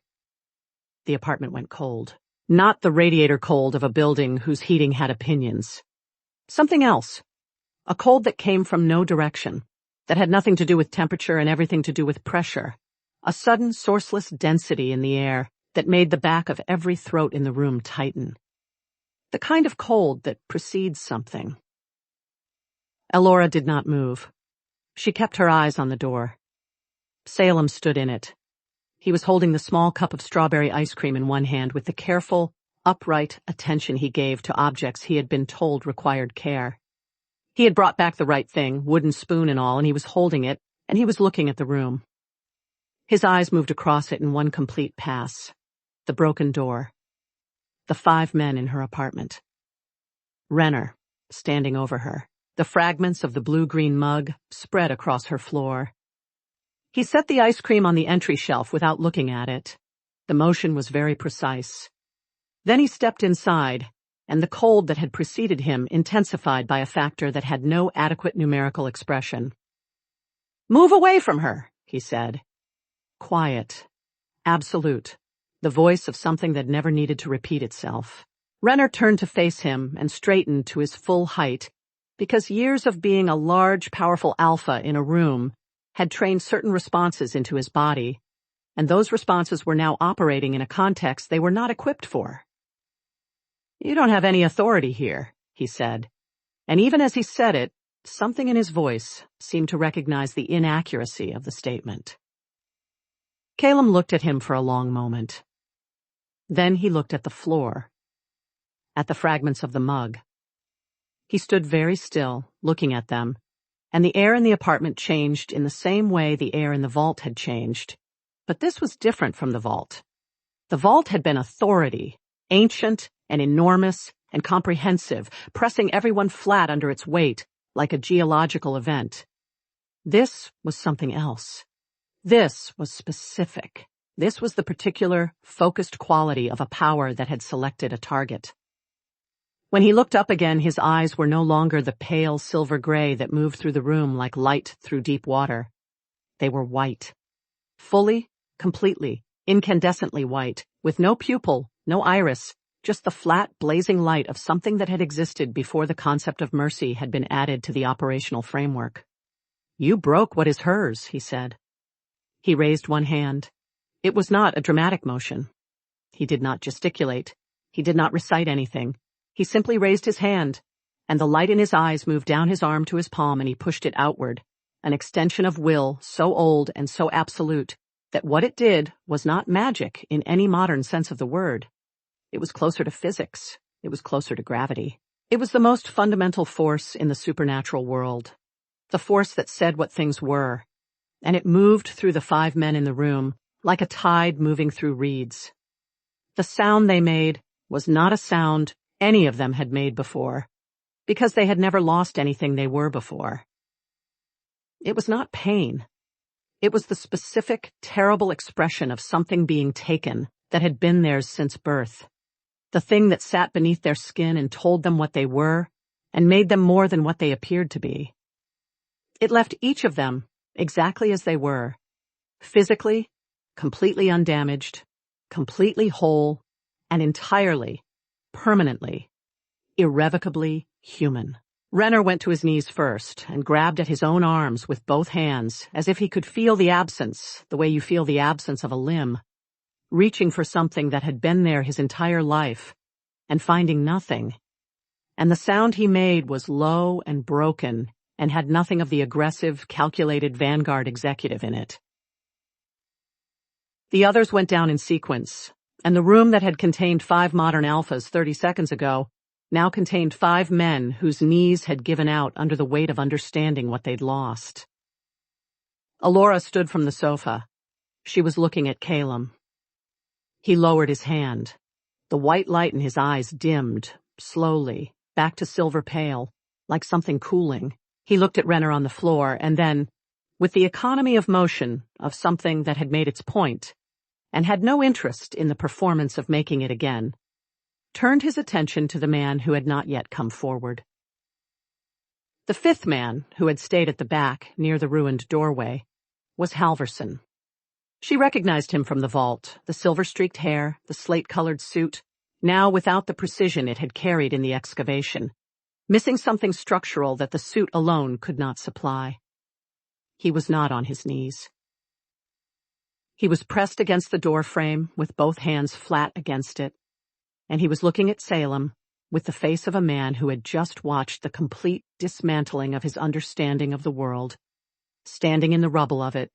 The apartment went cold. Not the radiator cold of a building whose heating had opinions. Something else. A cold that came from no direction, that had nothing to do with temperature and everything to do with pressure. A sudden, sourceless density in the air that made the back of every throat in the room tighten. The kind of cold that precedes something. Elora did not move. She kept her eyes on the door. Caelum stood in it. He was holding the small cup of strawberry ice cream in one hand with the careful, upright attention he gave to objects he had been told required care. He had brought back the right thing, wooden spoon and all, and he was holding it, and he was looking at the room. His eyes moved across it in one complete pass. The broken door. The 5 men in her apartment. Renner, standing over her. The fragments of the blue-green mug spread across her floor. He set the ice cream on the entry shelf without looking at it. The motion was very precise. Then he stepped inside, and the cold that had preceded him intensified by a factor that had no adequate numerical expression. "Move away from her," he said. Quiet. Absolute. The voice of something that never needed to repeat itself. Renner turned to face him and straightened to his full height, because years of being a large, powerful alpha in a room had trained certain responses into his body, and those responses were now operating in a context they were not equipped for. "You don't have any authority here," he said, and even as he said it, something in his voice seemed to recognize the inaccuracy of the statement. Caelum looked at him for a long moment. Then he looked at the floor, at the fragments of the mug. He stood very still, looking at them, and the air in the apartment changed in the same way the air in the vault had changed. But this was different from the vault. The vault had been authority, ancient and enormous and comprehensive, pressing everyone flat under its weight, like a geological event. This was something else. This was specific. This was the particular, focused quality of a power that had selected a target. When he looked up again, his eyes were no longer the pale silver gray that moved through the room like light through deep water. They were white. Fully, completely, incandescently white, with no pupil, no iris, just the flat, blazing light of something that had existed before the concept of mercy had been added to the operational framework. "You broke what is hers," he said. He raised one hand. It was not a dramatic motion. He did not gesticulate. He did not recite anything. He simply raised his hand, and the light in his eyes moved down his arm to his palm, and he pushed it outward, an extension of will so old and so absolute that what it did was not magic in any modern sense of the word. It was closer to physics. It was closer to gravity. It was the most fundamental force in the supernatural world, the force that said what things were, and it moved through the 5 men in the room like a tide moving through reeds. The sound they made was not a sound any of them had made before, because they had never lost anything they were before. It was not pain. It was the specific, terrible expression of something being taken that had been theirs since birth, the thing that sat beneath their skin and told them what they were and made them more than what they appeared to be. It left each of them exactly as they were, physically, completely undamaged, completely whole, and entirely, permanently, irrevocably human. Renner went to his knees first and grabbed at his own arms with both hands as if he could feel the absence, the way you feel the absence of a limb, reaching for something that had been there his entire life and finding nothing. And the sound he made was low and broken and had nothing of the aggressive, calculated Vanguard executive in it. The others went down in sequence, and the room that had contained 5 modern alphas 30 seconds ago now contained 5 men whose knees had given out under the weight of understanding what they'd lost. Elora stood from the sofa. She was looking at Caelum. He lowered his hand. The white light in his eyes dimmed, slowly, back to silver pale, like something cooling. He looked at Renner on the floor, and then, with the economy of motion of something that had made its point, and had no interest in the performance of making it again, turned his attention to the man who had not yet come forward. The 5th man, who had stayed at the back, near the ruined doorway, was Halverson. She recognized him from the vault, the silver-streaked hair, the slate-colored suit, now without the precision it had carried in the excavation, missing something structural that the suit alone could not supply. He was not on his knees. He was pressed against the door frame with both hands flat against it, and he was looking at Caelum with the face of a man who had just watched the complete dismantling of his understanding of the world, standing in the rubble of it,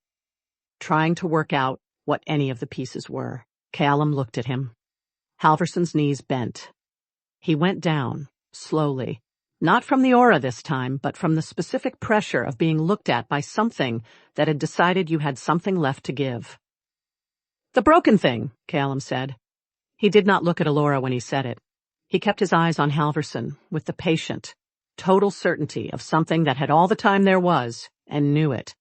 trying to work out what any of the pieces were. Caelum looked at him. Halverson's knees bent. He went down, slowly, not from the aura this time, but from the specific pressure of being looked at by something that had decided you had something left to give. "The broken thing," Caelum said. He did not look at Elora when he said it. He kept his eyes on Halverson with the patient, total certainty of something that had all the time there was, and knew it.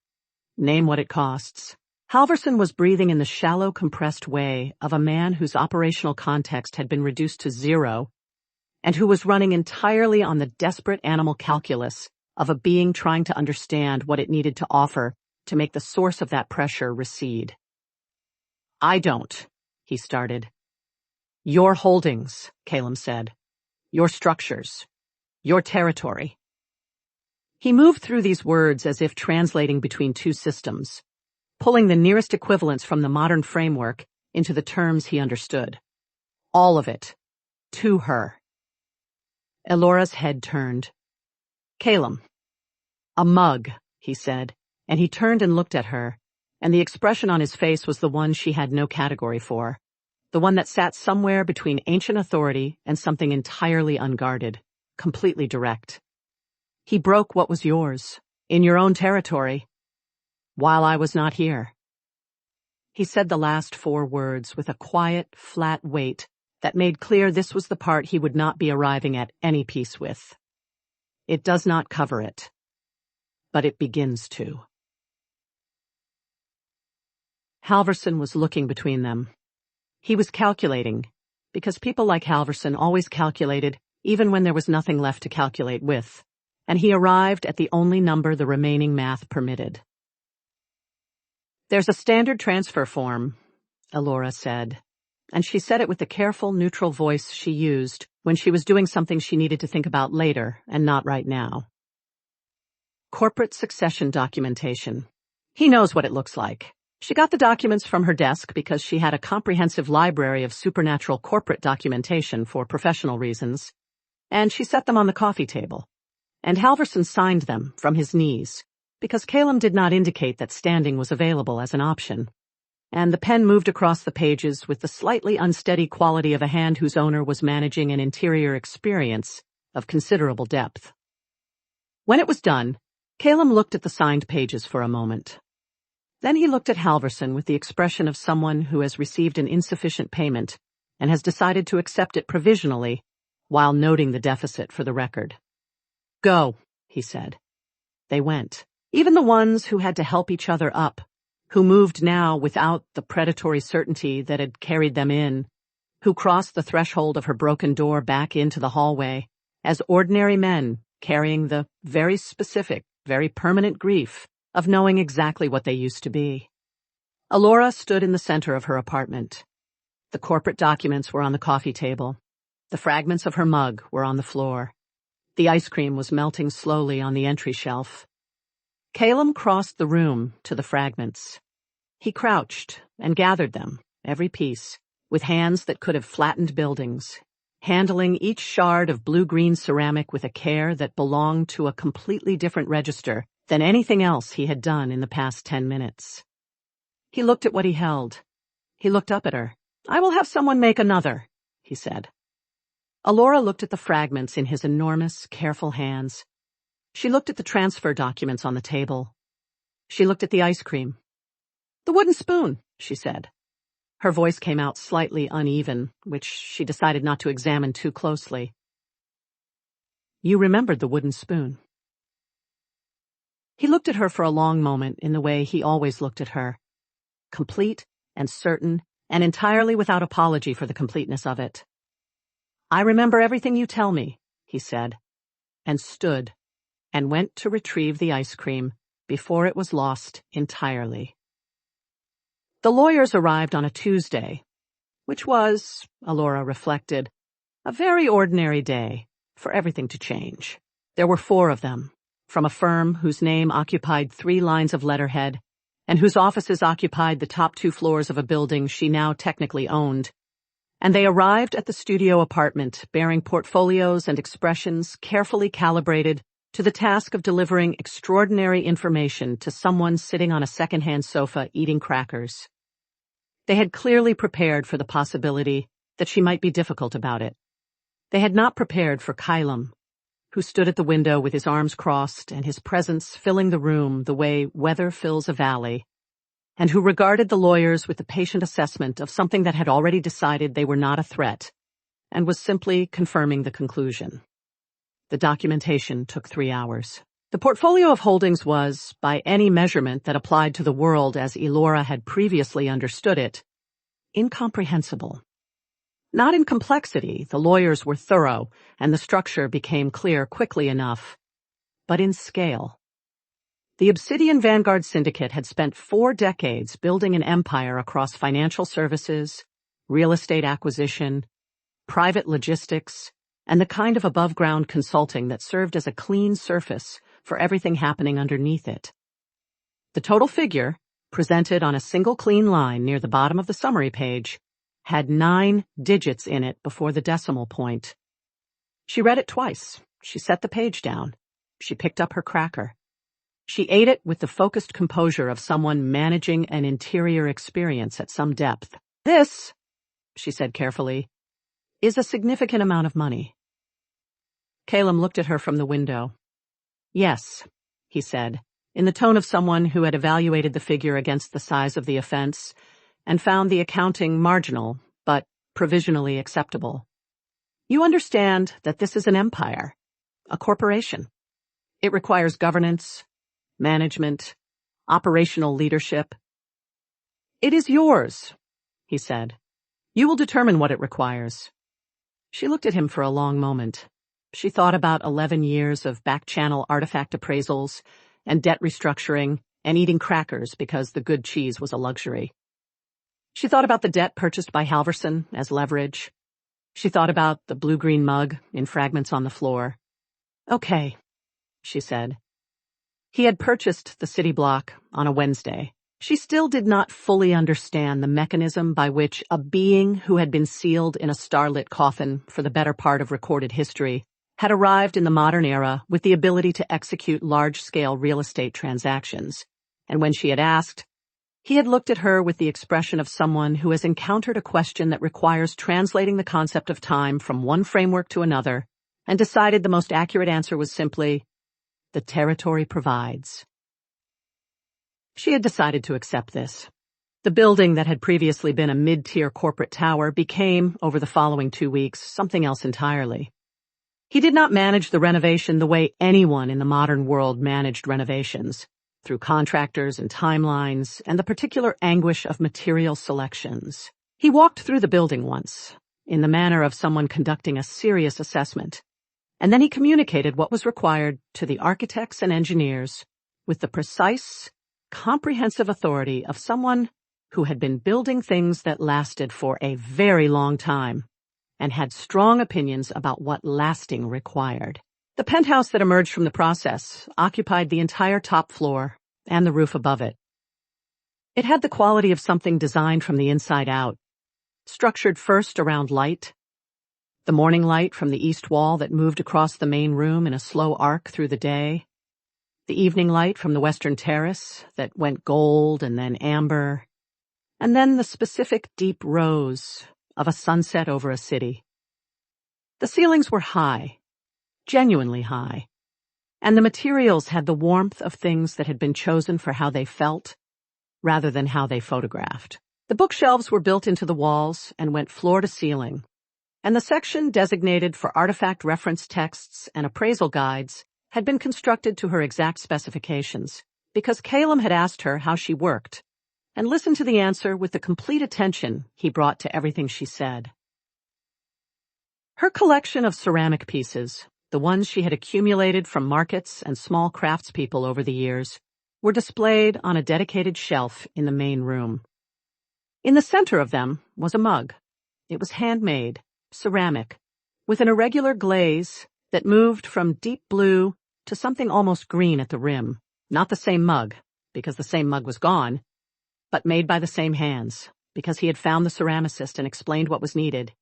Name what it costs. Halverson was breathing in the shallow, compressed way of a man whose operational context had been reduced to zero, and who was running entirely on the desperate animal calculus of a being trying to understand what it needed to offer to make the source of that pressure recede. I don't, he started. Your holdings, Caelum said. Your structures. Your territory. He moved through these words as if translating between two systems, pulling the nearest equivalents from the modern framework into the terms he understood. All of it. To her. Elora's head turned. Caelum. A mug, he said, and he turned and looked at her, and the expression on his face was the one she had no category for, the one that sat somewhere between ancient authority and something entirely unguarded, completely direct. He broke what was yours, in your own territory, while I was not here. He said the last 4 words with a quiet, flat weight that made clear this was the part he would not be arriving at any peace with. It does not cover it, but it begins to. Halverson was looking between them. He was calculating, because people like Halverson always calculated even when there was nothing left to calculate with, and he arrived at the only number the remaining math permitted. There's a standard transfer form, Elora said, and she said it with the careful, neutral voice she used when she was doing something she needed to think about later and not right now. Corporate succession documentation. He knows what it looks like. She got the documents from her desk because she had a comprehensive library of supernatural corporate documentation for professional reasons, and she set them on the coffee table. And Halverson signed them from his knees, because Caelum did not indicate that standing was available as an option. And the pen moved across the pages with the slightly unsteady quality of a hand whose owner was managing an interior experience of considerable depth. When it was done, Caelum looked at the signed pages for a moment. Then he looked at Halverson with the expression of someone who has received an insufficient payment and has decided to accept it provisionally while noting the deficit for the record. Go, he said. They went. Even the ones who had to help each other up, who moved now without the predatory certainty that had carried them in, who crossed the threshold of her broken door back into the hallway as ordinary men carrying the very specific, very permanent grief of knowing exactly what they used to be. Elora stood in the center of her apartment. The corporate documents were on the coffee table. The fragments of her mug were on the floor. The ice cream was melting slowly on the entry shelf. Caelum crossed the room to the fragments. He crouched and gathered them, every piece, with hands that could have flattened buildings, handling each shard of blue-green ceramic with a care that belonged to a completely different register than anything else he had done in the past 10 minutes. He looked at what he held. He looked up at her. I will have someone make another, he said. Elora looked at the fragments in his enormous, careful hands. She looked at the transfer documents on the table. She looked at the ice cream. The wooden spoon, she said. Her voice came out slightly uneven, which she decided not to examine too closely. You remembered the wooden spoon. He looked at her for a long moment in the way he always looked at her, complete and certain and entirely without apology for the completeness of it. I remember everything you tell me, he said, and stood and went to retrieve the ice cream before it was lost entirely. The lawyers arrived on a Tuesday, which was, Elora reflected, a very ordinary day for everything to change. There were 4 of them, from a firm whose name occupied 3 lines of letterhead and whose offices occupied the top 2 floors of a building she now technically owned. And they arrived at the studio apartment bearing portfolios and expressions carefully calibrated to the task of delivering extraordinary information to someone sitting on a second-hand sofa eating crackers. They had clearly prepared for the possibility that she might be difficult about it. They had not prepared for Caelum, who stood at the window with his arms crossed and his presence filling the room the way weather fills a valley, and who regarded the lawyers with the patient assessment of something that had already decided they were not a threat, and was simply confirming the conclusion. The documentation took 3 hours. The portfolio of holdings was, by any measurement that applied to the world as Elora had previously understood it, incomprehensible. Not in complexity, the lawyers were thorough, and the structure became clear quickly enough, but in scale. The Obsidian Vanguard syndicate had spent 4 decades building an empire across financial services, real estate acquisition, private logistics, and the kind of above-ground consulting that served as a clean surface for everything happening underneath it. The total figure, presented on a single clean line near the bottom of the summary page, had 9 digits in it before the decimal point. She read it twice. She set the page down. She picked up her cracker. She ate it with the focused composure of someone managing an interior experience at some depth. "This," she said carefully, "is a significant amount of money." Caelum looked at her from the window. "Yes," he said, in the tone of someone who had evaluated the figure against the size of the offense and found the accounting marginal, but provisionally acceptable. "You understand that this is an empire, a corporation. It requires governance, management, operational leadership." "It is yours," he said. "You will determine what it requires." She looked at him for a long moment. She thought about 11 years of back-channel artifact appraisals and debt restructuring and eating crackers because the good cheese was a luxury. She thought about the debt purchased by Halverson as leverage. She thought about the blue-green mug in fragments on the floor. "Okay," she said. He had purchased the city block on a Wednesday. She still did not fully understand the mechanism by which a being who had been sealed in a starlit coffin for the better part of recorded history had arrived in the modern era with the ability to execute large-scale real estate transactions. And when she had asked, he had looked at her with the expression of someone who has encountered a question that requires translating the concept of time from one framework to another and decided the most accurate answer was simply, "The territory provides." She had decided to accept this. The building that had previously been a mid-tier corporate tower became, over the following 2 weeks, something else entirely. He did not manage the renovation the way anyone in the modern world managed renovations, through contractors and timelines and the particular anguish of material selections. He walked through the building once, in the manner of someone conducting a serious assessment, and then he communicated what was required to the architects and engineers with the precise, comprehensive authority of someone who had been building things that lasted for a very long time and had strong opinions about what lasting required. The penthouse that emerged from the process occupied the entire top floor and the roof above it. It had the quality of something designed from the inside out, structured first around light, the morning light from the east wall that moved across the main room in a slow arc through the day, the evening light from the western terrace that went gold and then amber, and then the specific deep rose of a sunset over a city. The ceilings were high, genuinely high, and the materials had the warmth of things that had been chosen for how they felt rather than how they photographed. The bookshelves were built into the walls and went floor to ceiling, and the section designated for artifact reference texts and appraisal guides had been constructed to her exact specifications because Caelum had asked her how she worked and listened to the answer with the complete attention he brought to everything she said. Her collection of ceramic pieces, the ones she had accumulated from markets and small craftspeople over the years, were displayed on a dedicated shelf in the main room. In the center of them was a mug. It was handmade, ceramic, with an irregular glaze that moved from deep blue to something almost green at the rim. Not the same mug, because the same mug was gone, but made by the same hands, because he had found the ceramicist and explained what was needed.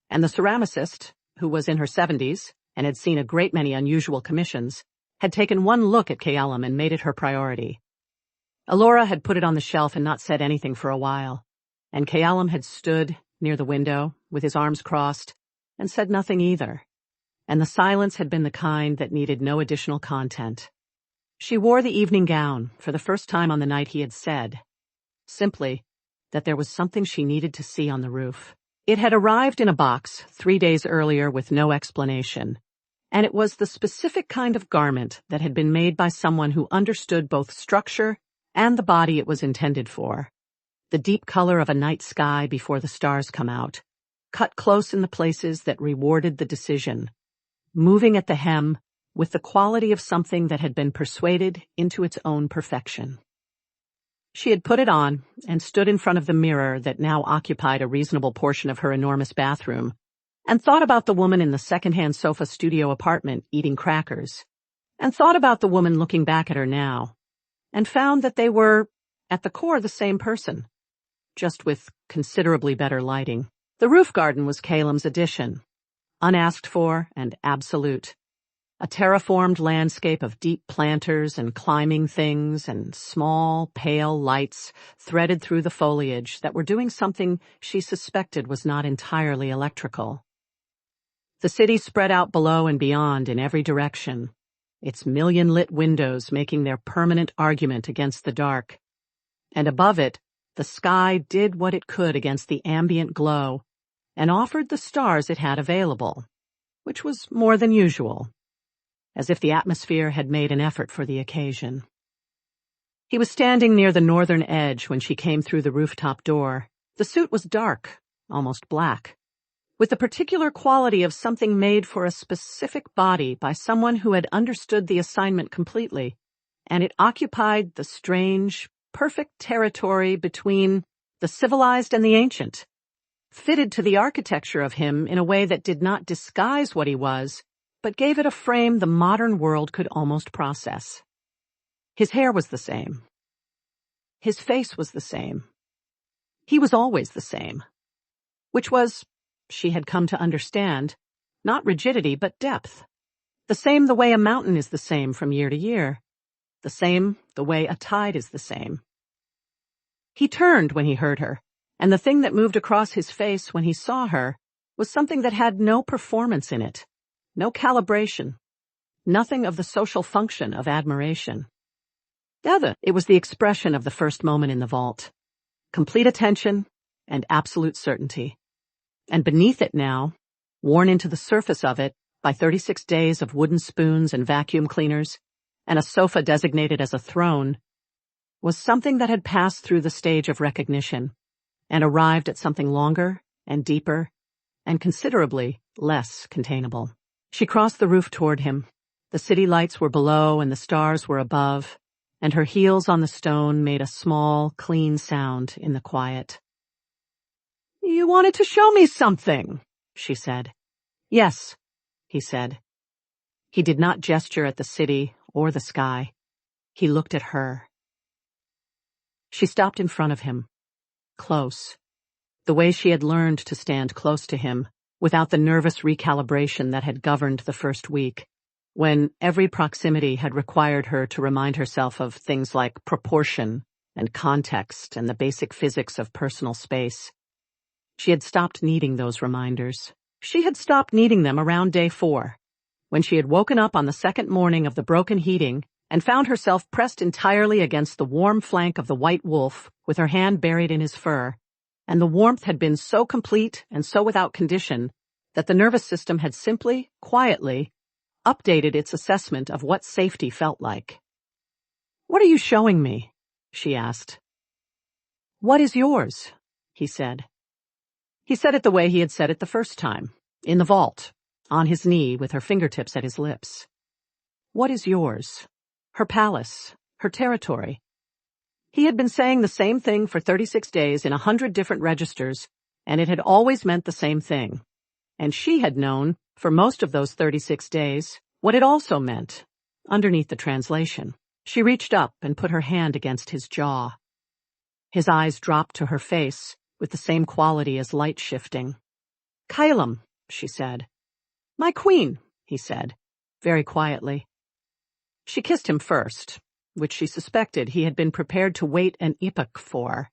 And the ceramicist, who was in her 70s and had seen a great many unusual commissions, had taken one look at Caelum and made it her priority. Elora had put it on the shelf and not said anything for a while, and Caelum had stood near the window with his arms crossed and said nothing either, and the silence had been the kind that needed no additional content. She wore the evening gown for the first time on the night he had said, Simply that there was something she needed to see on the roof. It had arrived in a box 3 days earlier with no explanation, and it was the specific kind of garment that had been made by someone who understood both structure and the body it was intended for. The deep color of a night sky before the stars come out, cut close in the places that rewarded the decision, moving at the hem with the quality of something that had been persuaded into its own perfection. She had put it on and stood in front of the mirror that now occupied a reasonable portion of her enormous bathroom, and thought about the woman in the second-hand sofa studio apartment eating crackers, and thought about the woman looking back at her now, and found that they were, at the core, the same person, just with considerably better lighting. The roof garden was Caelum's addition, unasked for and absolute. A terraformed landscape of deep planters and climbing things and small, pale lights threaded through the foliage that were doing something she suspected was not entirely electrical. The city spread out below and beyond in every direction, its million-lit windows making their permanent argument against the dark. And above it, the sky did what it could against the ambient glow and offered the stars it had available, which was more than usual, as if the atmosphere had made an effort for the occasion. He was standing near the northern edge when she came through the rooftop door. The suit was dark, almost black, with the particular quality of something made for a specific body by someone who had understood the assignment completely, and it occupied the strange, perfect territory between the civilized and the ancient, fitted to the architecture of him in a way that did not disguise what he was, but gave it a frame the modern world could almost process. His hair was the same. His face was the same. He was always the same, which was, she had come to understand, not rigidity but depth. The same the way a mountain is the same from year to year. The same the way a tide is the same. He turned when he heard her, and the thing that moved across his face when he saw her was something that had no performance in it. No calibration, nothing of the social function of admiration. Rather, it was the expression of the first moment in the vault. Complete attention and absolute certainty. And beneath it now, worn into the surface of it by 36 days of wooden spoons and vacuum cleaners, and a sofa designated as a throne, was something that had passed through the stage of recognition and arrived at something longer and deeper and considerably less containable. She crossed the roof toward him. The city lights were below and the stars were above, and her heels on the stone made a small, clean sound in the quiet. "You wanted to show me something," she said. "Yes," he said. He did not gesture at the city or the sky. He looked at her. She stopped in front of him, close, the way she had learned to stand close to him, without the nervous recalibration that had governed the first week, when every proximity had required her to remind herself of things like proportion and context and the basic physics of personal space. She had stopped needing those reminders. She had stopped needing them around day 4, when she had woken up on the second morning of the broken heating and found herself pressed entirely against the warm flank of the white wolf with her hand buried in his fur, and the warmth had been so complete and so without condition that the nervous system had simply, quietly, updated its assessment of what safety felt like. "What are you showing me?" she asked. "What is yours?" he said. He said it the way he had said it the first time, in the vault, on his knee with her fingertips at his lips. What is yours? Her palace, her territory. He had been saying the same thing for 36 days in 100 different registers, and it had always meant the same thing. And she had known, for most of those 36 days, what it also meant, underneath the translation. She reached up and put her hand against his jaw. His eyes dropped to her face with the same quality as light shifting. "Caelum," she said. "My queen," he said, very quietly. She kissed him first, which she suspected he had been prepared to wait an epoch for,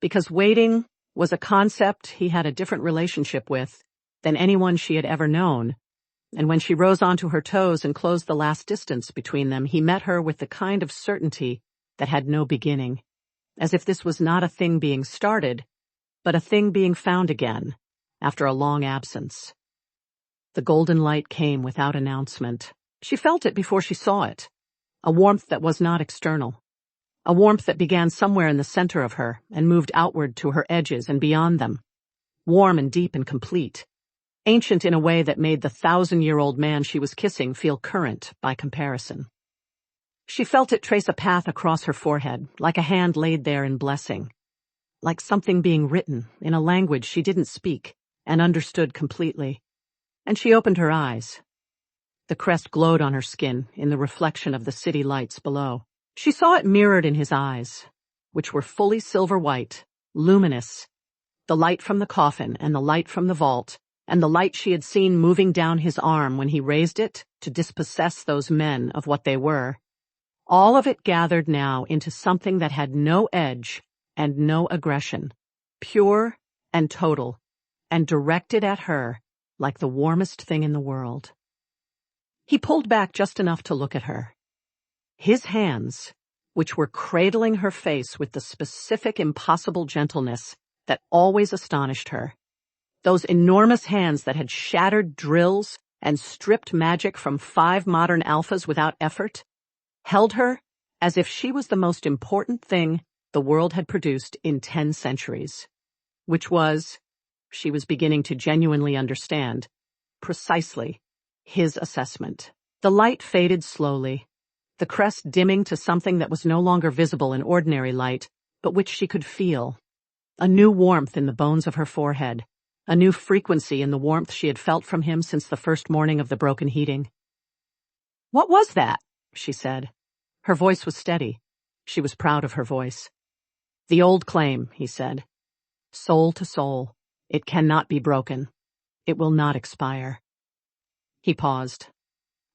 because waiting was a concept he had a different relationship with than anyone she had ever known, and when she rose onto her toes and closed the last distance between them, he met her with the kind of certainty that had no beginning, as if this was not a thing being started, but a thing being found again, after a long absence. The golden light came without announcement. She felt it before she saw it, a warmth that was not external, a warmth that began somewhere in the center of her and moved outward to her edges and beyond them, warm and deep and complete, ancient in a way that made the 1,000-year-old man she was kissing feel current by comparison. She felt it trace a path across her forehead, like a hand laid there in blessing, like something being written in a language she didn't speak and understood completely. And she opened her eyes. The crest glowed on her skin in the reflection of the city lights below. She saw it mirrored in his eyes, which were fully silver white, luminous, the light from the coffin and the light from the vault, and the light she had seen moving down his arm when he raised it to dispossess those men of what they were. All of it gathered now into something that had no edge and no aggression, pure and total, and directed at her like the warmest thing in the world. He pulled back just enough to look at her. His hands, which were cradling her face with the specific impossible gentleness that always astonished her, those enormous hands that had shattered drills and stripped magic from 5 modern alphas without effort, held her as if she was the most important thing the world had produced in 10 centuries, which was, she was beginning to genuinely understand, precisely his assessment. The light faded slowly, the crest dimming to something that was no longer visible in ordinary light, but which she could feel. A new warmth in the bones of her forehead, a new frequency in the warmth she had felt from him since the first morning of the broken heating. "What was that?" she said. Her voice was steady. She was proud of her voice. "The old claim," he said. "Soul to soul. It cannot be broken. It will not expire." He paused.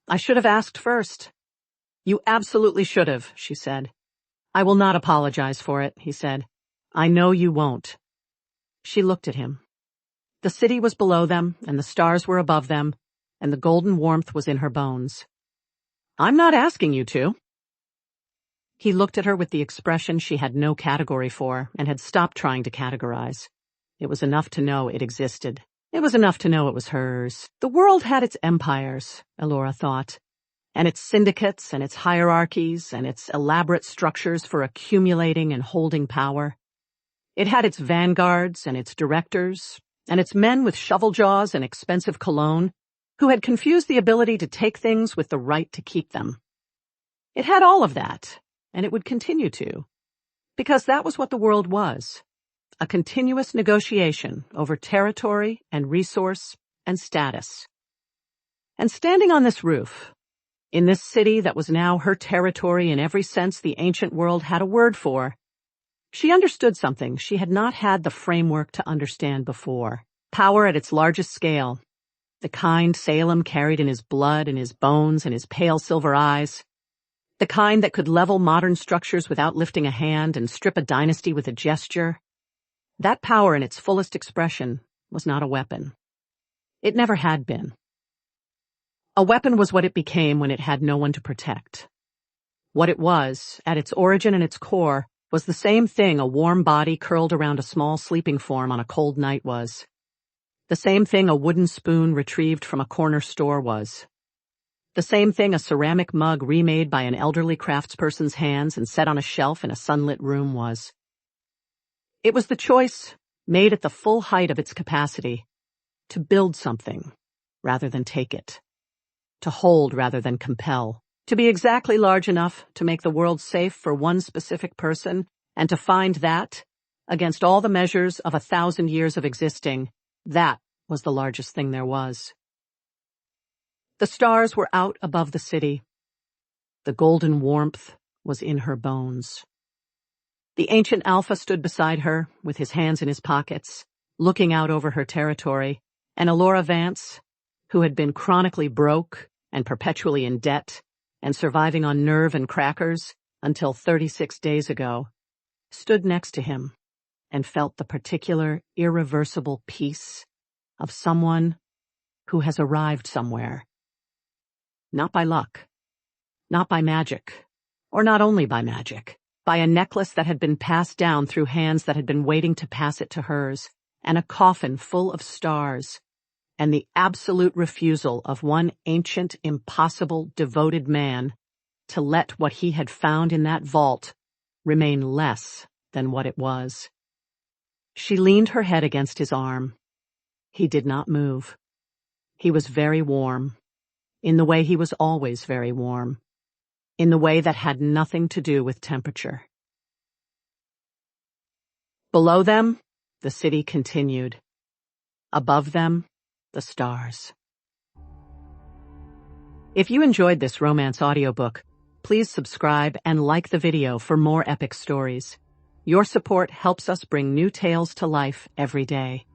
"I should have asked first." "You absolutely should have," she said. "I will not apologize for it," he said. "I know you won't." She looked at him. The city was below them, and the stars were above them, and the golden warmth was in her bones. "I'm not asking you to." He looked at her with the expression she had no category for and had stopped trying to categorize. It was enough to know it existed. It was enough to know it was hers. The world had its empires, Elora thought, and its syndicates and its hierarchies and its elaborate structures for accumulating and holding power. It had its vanguards and its directors and its men with shovel jaws and expensive cologne who had confused the ability to take things with the right to keep them. It had all of that, and it would continue to, because that was what the world was. A continuous negotiation over territory and resource and status. And standing on this roof, in this city that was now her territory in every sense the ancient world had a word for, she understood something she had not had the framework to understand before. Power at its largest scale, the kind Caelum carried in his blood and his bones and his pale silver eyes, the kind that could level modern structures without lifting a hand and strip a dynasty with a gesture. That power in its fullest expression was not a weapon. It never had been. A weapon was what it became when it had no one to protect. What it was, at its origin and its core, was the same thing a warm body curled around a small sleeping form on a cold night was. The same thing a wooden spoon retrieved from a corner store was. The same thing a ceramic mug remade by an elderly craftsperson's hands and set on a shelf in a sunlit room was. It was the choice, made at the full height of its capacity, to build something rather than take it, to hold rather than compel, to be exactly large enough to make the world safe for one specific person, and to find that, against all the measures of 1,000 years of existing, that was the largest thing there was. The stars were out above the city. The golden warmth was in her bones. The ancient Alpha stood beside her, with his hands in his pockets, looking out over her territory, and Elora Vance, who had been chronically broke and perpetually in debt and surviving on nerve and crackers until 36 days ago, stood next to him and felt the particular, irreversible peace of someone who has arrived somewhere. Not by luck, not by magic, or not only by magic, by a necklace that had been passed down through hands that had been waiting to pass it to hers, and a coffin full of stars, and the absolute refusal of one ancient, impossible, devoted man to let what he had found in that vault remain less than what it was. She leaned her head against his arm. He did not move. He was very warm, in the way he was always very warm, in the way that had nothing to do with temperature. Below them, the city continued. Above them, the stars. If you enjoyed this romance audiobook, please subscribe and like the video for more epic stories. Your support helps us bring new tales to life every day.